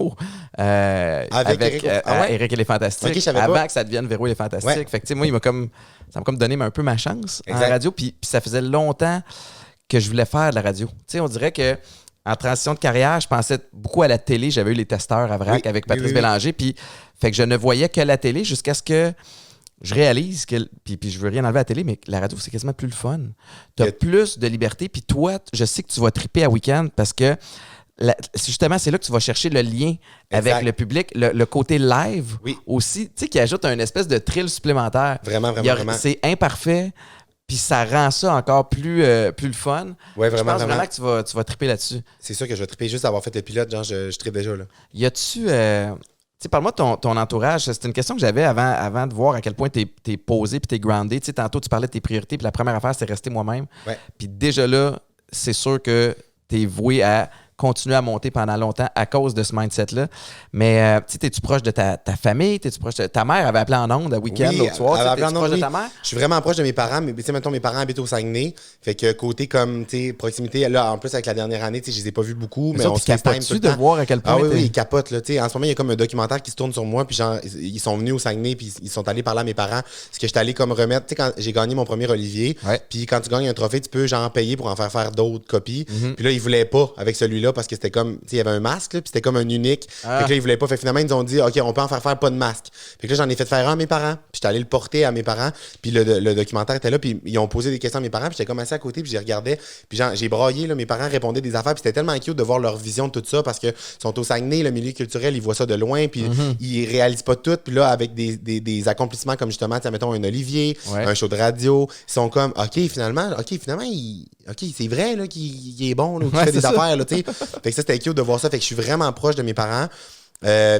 avec Éric et les Fantastiques. Avant que ça devienne Véro et les Fantastiques. Fait que, moi, ça m'a comme donné un peu ma chance en radio. Puis ça faisait longtemps que je voulais faire de la radio. On dirait que en transition de carrière, je pensais beaucoup à la télé. J'avais eu les testeurs à VRAC avec Patrice Bélanger. Puis fait que je ne voyais que la télé jusqu'à ce que je réalise que, puis je veux rien enlever à la télé, mais la radio, c'est quasiment plus le fun. Tu as plus de liberté. Puis toi, je sais que tu vas triper à week-end parce que justement, c'est là que tu vas chercher le lien avec le public, le côté live aussi, tu sais, qui ajoute un espèce de thrill supplémentaire. Vraiment. C'est imparfait, puis ça rend ça encore plus le fun. Ouais, je pense vraiment que tu vas triper là-dessus. C'est sûr que je vais triper juste d'avoir fait le pilote, genre je tripe déjà. Là. Y a-tu... parle-moi de ton entourage. C'est une question que j'avais avant de voir à quel point t'es posé puis t'es groundé. Tantôt, tu parlais de tes priorités, puis la première affaire, c'est rester moi-même. Puis déjà là, c'est sûr que t'es voué à continuer à monter pendant longtemps à cause de ce mindset-là. Mais t'es-tu proche de ta famille? T'es-tu proche de... Ta mère avait appelé en ondes à week-end l'autre soir. T'es-tu proche de ta mère? Je suis vraiment proche de mes parents. Mais mettons, mes parents habitent au Saguenay. Fait que côté comme proximité, là, en plus avec la dernière année, je les ai pas vus beaucoup. Mais on se FaceTime tout le temps. De voir à quel point oui, ils capotent. Là, en ce moment, il y a comme un documentaire qui se tourne sur moi. Puis genre, ils sont venus au Saguenay. Puis ils sont allés parler à mes parents. Parce que j'étais allé comme remettre. Tu sais, quand j'ai gagné mon premier Olivier. Puis quand tu gagnes un trophée, tu peux genre payer pour en faire d'autres copies. Puis là, ils voulaient pas avec celui-là parce que c'était comme. Il y avait un masque, là, puis c'était comme un unique. Fait que là, ils voulaient pas. Fait que finalement, ils nous ont dit, OK, on peut en faire pas de masque. Fait que là, j'en ai fait faire un à mes parents. Puis j'étais allé le porter à mes parents. Puis le documentaire était là. Puis ils ont posé des questions à mes parents. Puis j'étais comme assis à côté. Puis j'y regardais. Puis j'ai braillé. Là, mes parents répondaient des affaires. Puis c'était tellement cute de voir leur vision de tout ça. Parce que sont au Saguenay, le milieu culturel, ils voient ça de loin. Puis ils réalisent pas tout. Puis là, avec des accomplissements comme justement, mettons, un Olivier, un show de radio, ils sont comme, OK, finalement, c'est vrai là, qu'il est bon, là, qu'il fait des affaires. Là, fait que ça, c'était cute de voir ça. Fait que je suis vraiment proche de mes parents.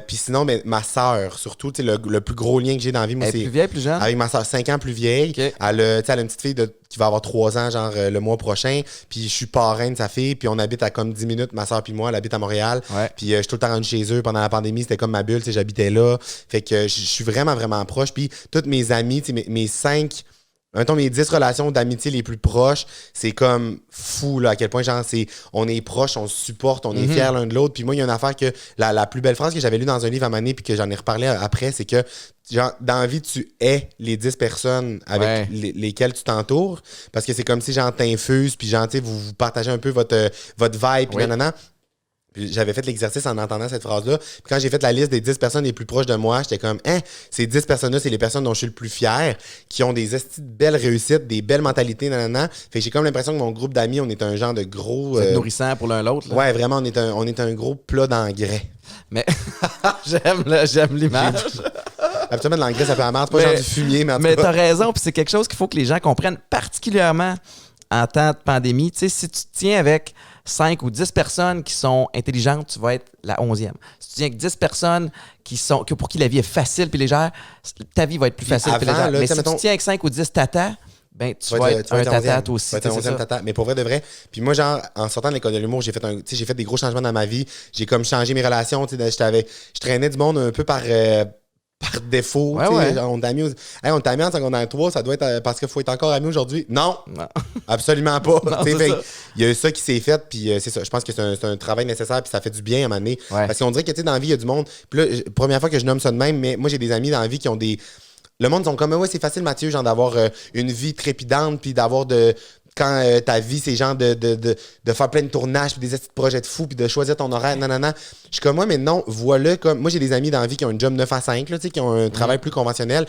Puis sinon, ma soeur, surtout, le plus gros lien que j'ai dans la vie, moi, c'est. Plus vieille, plus jeune? Avec ma soeur, 5 ans plus vieille. Okay. Elle a une petite fille qui va avoir 3 ans, genre le mois prochain. Puis je suis parrain de sa fille. Puis on habite à comme 10 minutes, ma soeur puis moi, elle habite à Montréal. Puis je suis tout le temps rendu chez eux. Pendant la pandémie, c'était comme ma bulle, j'habitais là. Fait que je suis vraiment, vraiment proche. Puis toutes mes amis, mes 5. Mettons, mes 10 relations d'amitié les plus proches, c'est comme fou, là, à quel point, genre, on est proches, on se supporte, on est fiers l'un de l'autre. Puis moi, il y a une affaire que, la plus belle phrase que j'avais lue dans un livre à un moment donné, puis que j'en ai reparlé après, c'est que, genre, dans la vie, tu hais les 10 personnes avec lesquelles tu t'entoures, parce que c'est comme si, genre, t'infuses, puis genre, tu sais, vous partagez un peu votre vibe, puis nanana. Puis j'avais fait l'exercice en entendant cette phrase-là. Puis quand j'ai fait la liste des 10 personnes les plus proches de moi, j'étais comme, ces 10 personnes-là, c'est les personnes dont je suis le plus fier, qui ont des belles réussites, des belles mentalités, nanana. Fait que j'ai comme l'impression que mon groupe d'amis, on est un genre de gros... C'est nourrissant pour l'un l'autre. Là. Ouais, vraiment, on est un gros plat d'engrais. Mais j'aime l'image. Habituellement, de l'engrais, ça peut amarrer, c'est pas genre du fumier, mais en tout cas... Mais t'as raison, puis c'est quelque chose qu'il faut que les gens comprennent, particulièrement en temps de pandémie. Tu sais, si tu te tiens avec 5 ou 10 personnes qui sont intelligentes, tu vas être la 11e. Si tu tiens avec 10 personnes pour qui la vie est facile puis légère, ta vie va être plus facile puis légère. Mais si tu tiens avec 5 ou 10 tatas, ben tu vas être un tata toi aussi. Tu vas être un 11e tata. Mais pour vrai de vrai. Puis moi, genre, en sortant de l'école de l'humour, j'ai fait des gros changements dans ma vie. J'ai comme changé mes relations. Je traînais du monde un peu par défaut. Ouais. On t'a mis, on t'a mis en secondaire 3, ça doit être parce qu'il faut être encore amis aujourd'hui. Non, absolument pas. Non, il y a eu ça qui s'est fait, puis c'est ça. Je pense que c'est un travail nécessaire, puis ça fait du bien à un moment donné. Ouais. Parce qu'on dirait que dans la vie, il y a du monde. Puis là, première fois que je nomme ça de même, mais moi, j'ai des amis dans la vie qui ont des. Le monde sont comme, ouais, c'est facile, Mathieu, genre d'avoir une vie trépidante, puis d'avoir quand ta vie, c'est genre de faire plein de tournages, puis des petits projets de fou, puis de choisir ton horaire, nanana. Je suis comme, moi, mais non, voilà, comme. Moi, j'ai des amis dans la vie qui ont un job 9 à 5, là, qui ont un travail plus conventionnel,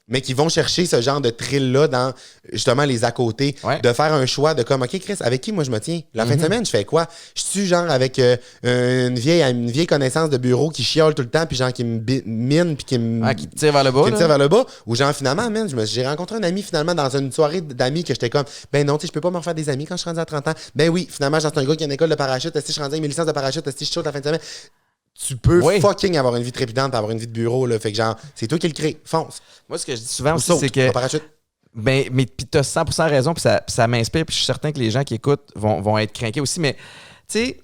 mais qui vont chercher ce genre de thrill-là dans, justement, les à côté, de faire un choix de comme, OK, Chris, avec qui moi je me tiens? La fin de semaine, je fais quoi? Je suis genre avec une vieille connaissance de bureau qui chiole tout le temps, puis genre qui me mine, puis qui me tire vers le bas. Qui me tire vers le bas. Ou genre, finalement, man, j'ai rencontré un ami, finalement, dans une soirée d'amis que j'étais comme, ben non, tu sais, je peux pas me refaire des amis quand je suis rendu à 30 ans. Ben oui, finalement, genre, c'est un gars qui a une école de parachute, si je suis rendu avec mes licences de parachute, si je saute la fin de semaine. Tu peux fucking avoir une vie trépidante, avoir une vie de bureau, là. Fait que genre, c'est toi qui le crée. Fonce. Moi, ce que je dis souvent aussi, c'est que. Ben, mais puis t'as 100% raison, puis ça m'inspire, puis je suis certain que les gens qui écoutent vont être craqués aussi. Mais, tu sais,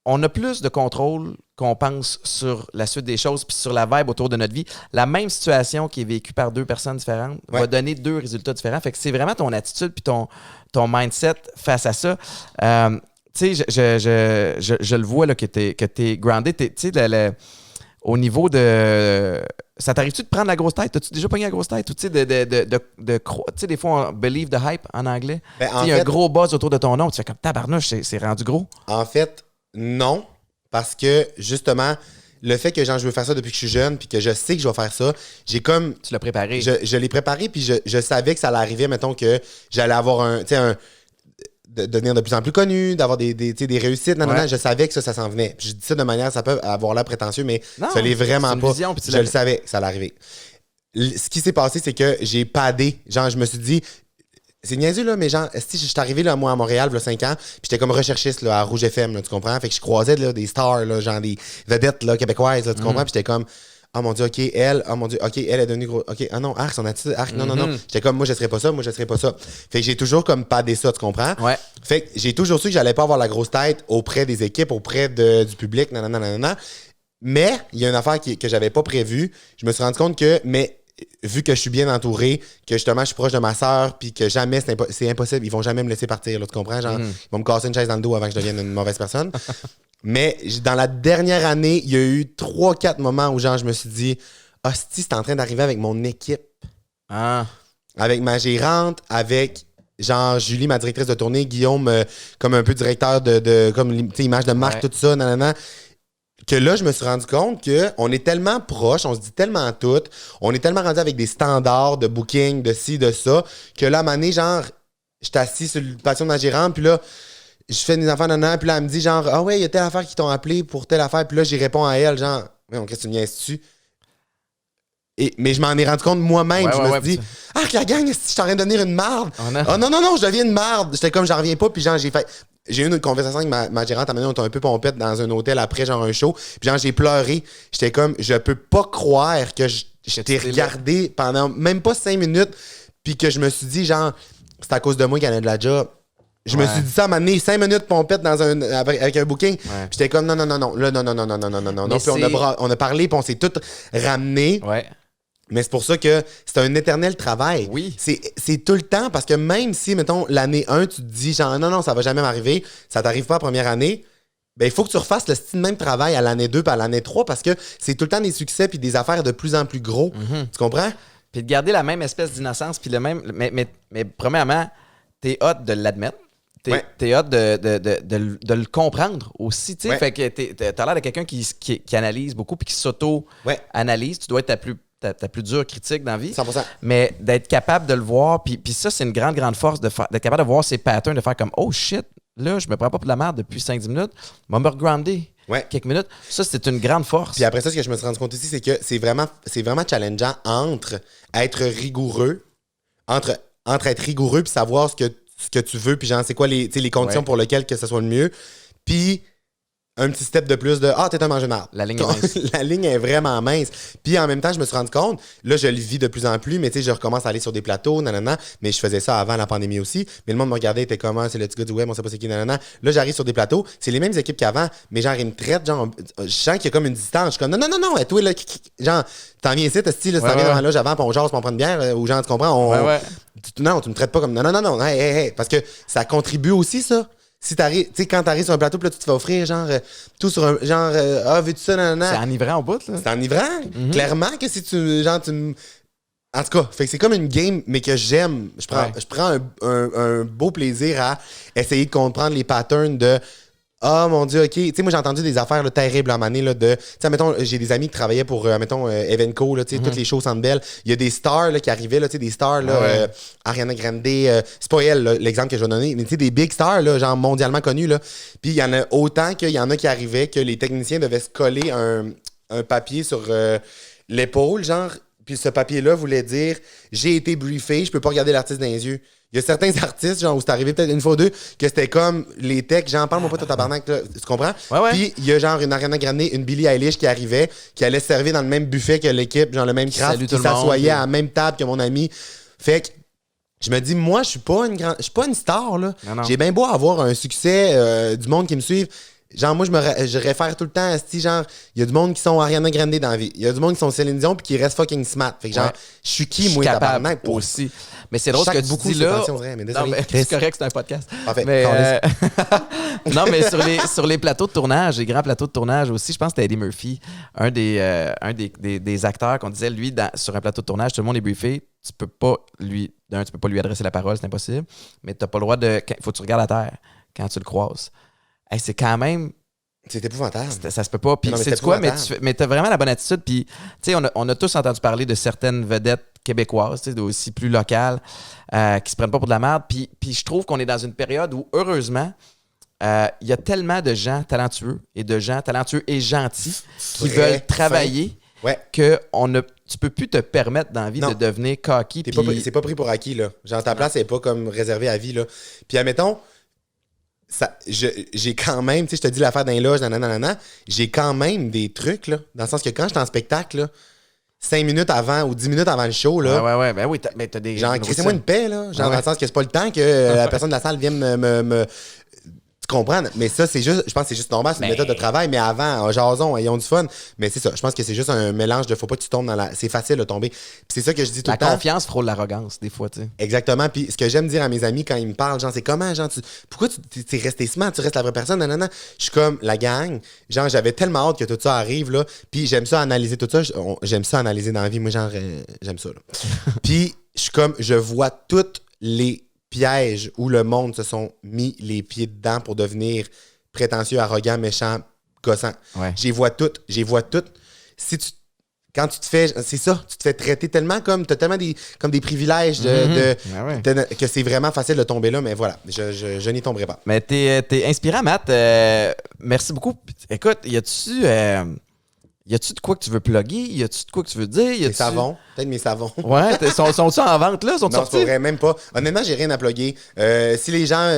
on a plus de contrôle qu'on pense sur la suite des choses, puis sur la vibe autour de notre vie. La même situation qui est vécue par deux personnes différentes va donner deux résultats différents. Fait que c'est vraiment ton attitude, puis ton mindset face à ça. Tu sais, je le vois là, que t'es grounded. Tu sais, au niveau de... Ça t'arrive-tu de prendre la grosse tête? As-tu déjà pogné la grosse tête? Ou tu sais, tu sais, des fois, on believe the hype en anglais. Il y a un gros buzz autour de ton nom. Tu fais comme tabarnouche, c'est rendu gros. En fait, non. Parce que, justement, le fait que genre, je veux faire ça depuis que je suis jeune, puis que je sais que je vais faire ça, j'ai comme... Tu l'as préparé. Je l'ai préparé, puis je savais que ça allait arriver, mettons, que j'allais avoir de devenir de plus en plus connu, d'avoir des réussites. Non, je savais que ça s'en venait. Puis je dis ça de manière, ça peut avoir l'air prétentieux, mais ça l'est vraiment pas. Vision, je le savais que ça allait arriver. Ce qui s'est passé, c'est que j'ai padé. Genre, je me suis dit, c'est niaiseux, là, mais genre, si je suis arrivé, là, moi, à Montréal, il y a 5 ans, puis j'étais comme recherchiste, là, à Rouge FM, là, tu comprends? Fait que je croisais, là, des stars, là, genre des vedettes, là, québécoises, là, tu comprends? Puis j'étais comme, oh mon Dieu, OK, elle est devenue grosse. OK, ah non, son attitude, non. J'étais comme, moi, je serais pas ça. Fait que j'ai toujours comme padé ça, tu comprends? Ouais. Fait que j'ai toujours su que j'allais pas avoir la grosse tête auprès des équipes, auprès du public, nanana. Mais il y a une affaire que j'avais pas prévue. Je me suis rendu compte que, vu que je suis bien entouré, que justement je suis proche de ma sœur, puis que jamais c'est impossible, ils vont jamais me laisser partir, là, tu comprends? Genre, ils vont me casser une chaise dans le dos avant que je devienne une mauvaise personne. Mais dans la dernière année, il y a eu 3-4 moments où genre je me suis dit, hostie, c'est en train d'arriver avec mon équipe. Avec ma gérante, avec genre Julie, ma directrice de tournée, Guillaume, comme un peu directeur de comme image de marque, tout ça, nanana. Que là, je me suis rendu compte qu'on est tellement proches, on se dit tellement tout, on est tellement rendu avec des standards de booking, de ci, de ça, que là, à un moment donné, genre, je suis assis sur le patio de ma gérante, puis là, je fais des affaires, nanana, puis là, elle me dit genre, ah ouais, il y a telle affaire qui t'ont appelé pour telle affaire, puis là, j'y réponds à elle, genre, ouais, qu'est-ce que tu me niaises-tu? Mais je m'en ai rendu compte moi-même. Je me suis dit, la gang, je suis en train de devenir une marde. Non, je deviens une marde. J'étais comme, j'en reviens pas, puis genre, j'ai eu une conversation avec ma gérante, à un moment donné, on était un peu pompette dans un hôtel après, genre un show, puis genre, j'ai pleuré. J'étais comme, je peux pas croire que je t'ai regardé pendant même pas 5 minutes, puis que je me suis dit, genre, c'est à cause de moi qu'il y en a de la job. Je me suis dit ça à un moment donné, 5 minutes pompette avec un booking. Puis j'étais comme non. Là, non. Puis on a parlé, puis on s'est tout ramené. Ouais. Mais c'est pour ça que c'est un éternel travail. Oui. C'est tout le temps, parce que même si, mettons, l'année 1, tu te dis genre non, ça va jamais m'arriver, ça t'arrive pas la première année, ben il faut que tu refasses le style même travail à l'année 2 puis à l'année 3, parce que c'est tout le temps des succès puis des affaires de plus en plus gros. Tu comprends? Puis de garder la même espèce d'innocence, puis le même... Mais premièrement, t'es hot de l'admettre. T'es hot de le comprendre aussi, tu sais. Fait que t'as l'air de quelqu'un qui analyse beaucoup puis qui s'auto-analyse. Tu dois être ta plus dure critique dans la vie. 100%. Mais d'être capable de le voir, puis ça, c'est une grande force d'être capable de voir ces patterns, de faire comme « Oh shit, là, je me prends pas pour de la merde depuis 5-10 minutes. Je vais me regrounder quelques minutes. » Ça, c'est une grande force. Puis après ça, ce que je me suis rendu compte ici, c'est que c'est vraiment challengeant entre être rigoureux, entre être rigoureux puis savoir ce que tu veux, puis genre, c'est quoi les conditions pour lesquelles que ça soit le mieux, puis un petit step de plus de « Ah, t'es un mangeur de marde. » La ligne est mince. La ligne est vraiment mince. Puis en même temps, je me suis rendu compte, là, je le vis de plus en plus, mais tu sais, je recommence à aller sur des plateaux, nanana, mais je faisais ça avant la pandémie aussi. Mais le monde me regardait, était comment, c'est le petit gars du web, on sait pas c'est qui, nanana. Là, j'arrive sur des plateaux, c'est les mêmes équipes qu'avant, mais genre, ils me traitent, genre, je sens qu'il y a comme une distance. Je suis comme non, toi, là, genre, t'en viens ici, t'as style, là, t'en viens dans la loge avant, puis on jase, puis on prend une bière, ou genre, tu comprends? Non, tu me traites pas comme non, hey, parce que ça contribue aussi, ça. Si t'arrives, tu sais, quand t'arrives sur un plateau, puis là, tu te fais offrir, genre, tout sur un, genre, veux-tu ça, nanana. C'est enivrant au bout, là. C'est enivrant. Clairement que si tu, genre, en tout cas, fait que c'est comme une game, mais que j'aime. Je prends un beau plaisir à essayer de comprendre les patterns de ah mon Dieu, ok. Tu sais, moi j'ai entendu des affaires là, terribles à un moment donné, là, de. Tu sais, mettons, j'ai des amis qui travaillaient pour, mettons, Evenco, là, tu sais, toutes les shows Centre Bell. Il y a des stars là, qui arrivaient, là, tu sais, des stars, là, Ariana Grande, c'est pas elle, là, l'exemple que je vais donner, mais tu sais, des big stars, là, genre mondialement connus, là. Puis il y en a autant qu'il y en a qui arrivaient que les techniciens devaient se coller un papier sur l'épaule, genre. Puis ce papier-là voulait dire j'ai été briefé, je peux pas regarder l'artiste dans les yeux. Il y a certains artistes, genre, où c'est arrivé peut-être une fois ou deux, que c'était comme les techs, genre, parle-moi pas de tabarnak, là, tu comprends? Puis il y a genre une Ariana Grande, une Billie Eilish qui arrivait, qui allait se servir dans le même buffet que l'équipe, genre le même craft, qui s'assoyait à la même table que mon ami. Fait que je me dis, moi, je suis pas une star, là. Non. J'ai bien beau avoir un succès, du monde qui me suive. Genre, moi, je réfère tout le temps à ce genre, il y a du monde qui sont Ariana Grande dans la vie. Il y a du monde qui sont Céline Dion puis qui restent fucking smart. Fait que genre, je suis qui, moi, tabarnak, pour aussi. Mais c'est drôle ce que tu beaucoup dis là. Vrai, mais désolé, non, mais c'est correct, c'est un podcast. Parfait. Mais, non, mais sur les plateaux de tournage, les grands plateaux de tournage aussi, je pense que c'était Eddie Murphy, un des acteurs qu'on disait, lui, sur un plateau de tournage, tout le monde est briefé. Tu peux pas lui adresser la parole, c'est impossible. Mais tu n'as pas le droit de. Il faut que tu regardes à terre quand tu le croises. Hey, c'est quand même. C'est épouvantable. Ça se peut pas. Puis c'est quoi? Mais t'as vraiment la bonne attitude. Puis, tu sais, on a tous entendu parler de certaines vedettes québécoises, tu sais, aussi plus locales, qui se prennent pas pour de la merde. Puis je trouve qu'on est dans une période où, heureusement, il y a tellement de gens talentueux et gentils qui veulent travailler que tu peux plus te permettre dans la vie de devenir cocky. C'est pas pris pour acquis, là. Genre, ta place n'est pas comme réservée à vie, là. Puis, admettons. J'ai quand même, tu sais, je te dis l'affaire d'un loge, nanana, j'ai quand même des trucs, là, dans le sens que quand j'étais en spectacle, là, 5 minutes avant ou 10 minutes avant le show, là. Ouais, ben oui, mais t'as des. Genre, crissez-moi une paix, là. Genre, dans le sens que c'est pas le temps que la personne de la salle vienne me tu comprends? Mais ça, c'est juste, je pense que c'est juste normal, c'est une méthode de travail, mais avant, jason, ayons du fun. Mais c'est ça, je pense que c'est juste un mélange de faut pas que tu tombes dans la. C'est facile de tomber. Puis c'est ça que je dis tout le temps. La confiance frôle l'arrogance, des fois, tu sais. Exactement. Puis ce que j'aime dire à mes amis quand ils me parlent, genre, c'est comment, genre, pourquoi tu es resté smart, tu restes la vraie personne, nanana. Je suis comme la gang. Genre, j'avais tellement hâte que tout ça arrive, là. Puis j'aime ça analyser tout ça. J'aime ça analyser dans la vie. Moi, genre, j'aime ça, là. Puis je suis comme, je vois toutes les pièges où le monde se sont mis les pieds dedans pour devenir prétentieux, arrogant, méchant, gossant. Ouais. J'y vois toutes. Quand tu te fais, c'est ça, tu te fais traiter tellement comme, t'as tellement des privilèges que c'est vraiment facile de tomber là, mais voilà, je n'y tomberai pas. Mais t'es inspirant, Matt. Merci beaucoup. Écoute, y a-tu de quoi que tu veux plugger? Y a-tu de quoi que tu veux dire? Mes savons. Peut-être mes savons. Ouais, sont-ils en vente, là? Sont-ils sortis? Non, c'est vrai, même pas. Honnêtement, j'ai rien à plugger. Si les gens...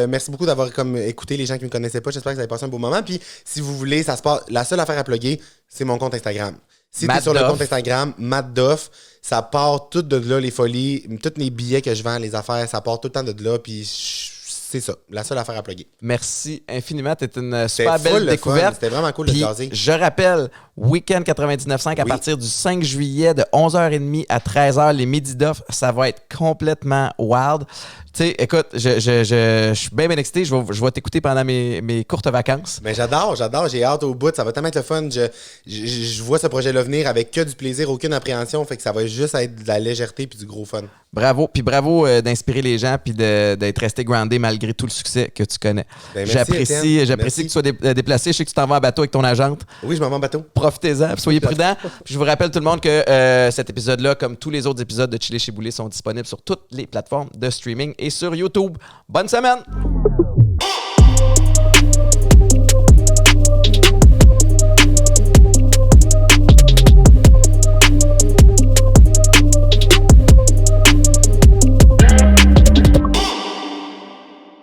merci beaucoup d'avoir comme écouté les gens qui me connaissaient pas. J'espère que vous avez passé un beau moment. Puis, si vous voulez, ça se passe... La seule affaire à plugger, c'est mon compte Instagram. Si t'es sur le compte Instagram, Matt Duff, ça part tout de là, les folies, tous les billets que je vends, les affaires, ça part tout le temps de là. Puis, c'est ça, la seule affaire à plugger. Merci infiniment. C'était une super belle découverte. C'était vraiment cool de te jaser. Je rappelle, Week-end 99.5 à partir du 5 juillet de 11h30 à 13h, les midis d'off, ça va être complètement wild. Tu sais, écoute, je suis bien excité. Je vais t'écouter pendant mes courtes vacances. Mais j'adore. J'ai hâte au bout. Ça va tellement être le fun. Je vois ce projet-là venir avec que du plaisir, aucune appréhension. Fait que ça va juste être de la légèreté puis du gros fun. Bravo. Puis bravo d'inspirer les gens puis d'être resté groundé malgré tout le succès que tu connais. Ben, j'apprécie que tu sois déplacé. Je sais que tu t'en vas en bateau avec ton agente. Oui, je m'en vais en bateau. Profitez-en. Soyez prudents. Puis je vous rappelle tout le monde que cet épisode-là, comme tous les autres épisodes de Chili chez Boulet, sont disponibles sur toutes les plateformes de streaming et sur YouTube. Bonne semaine!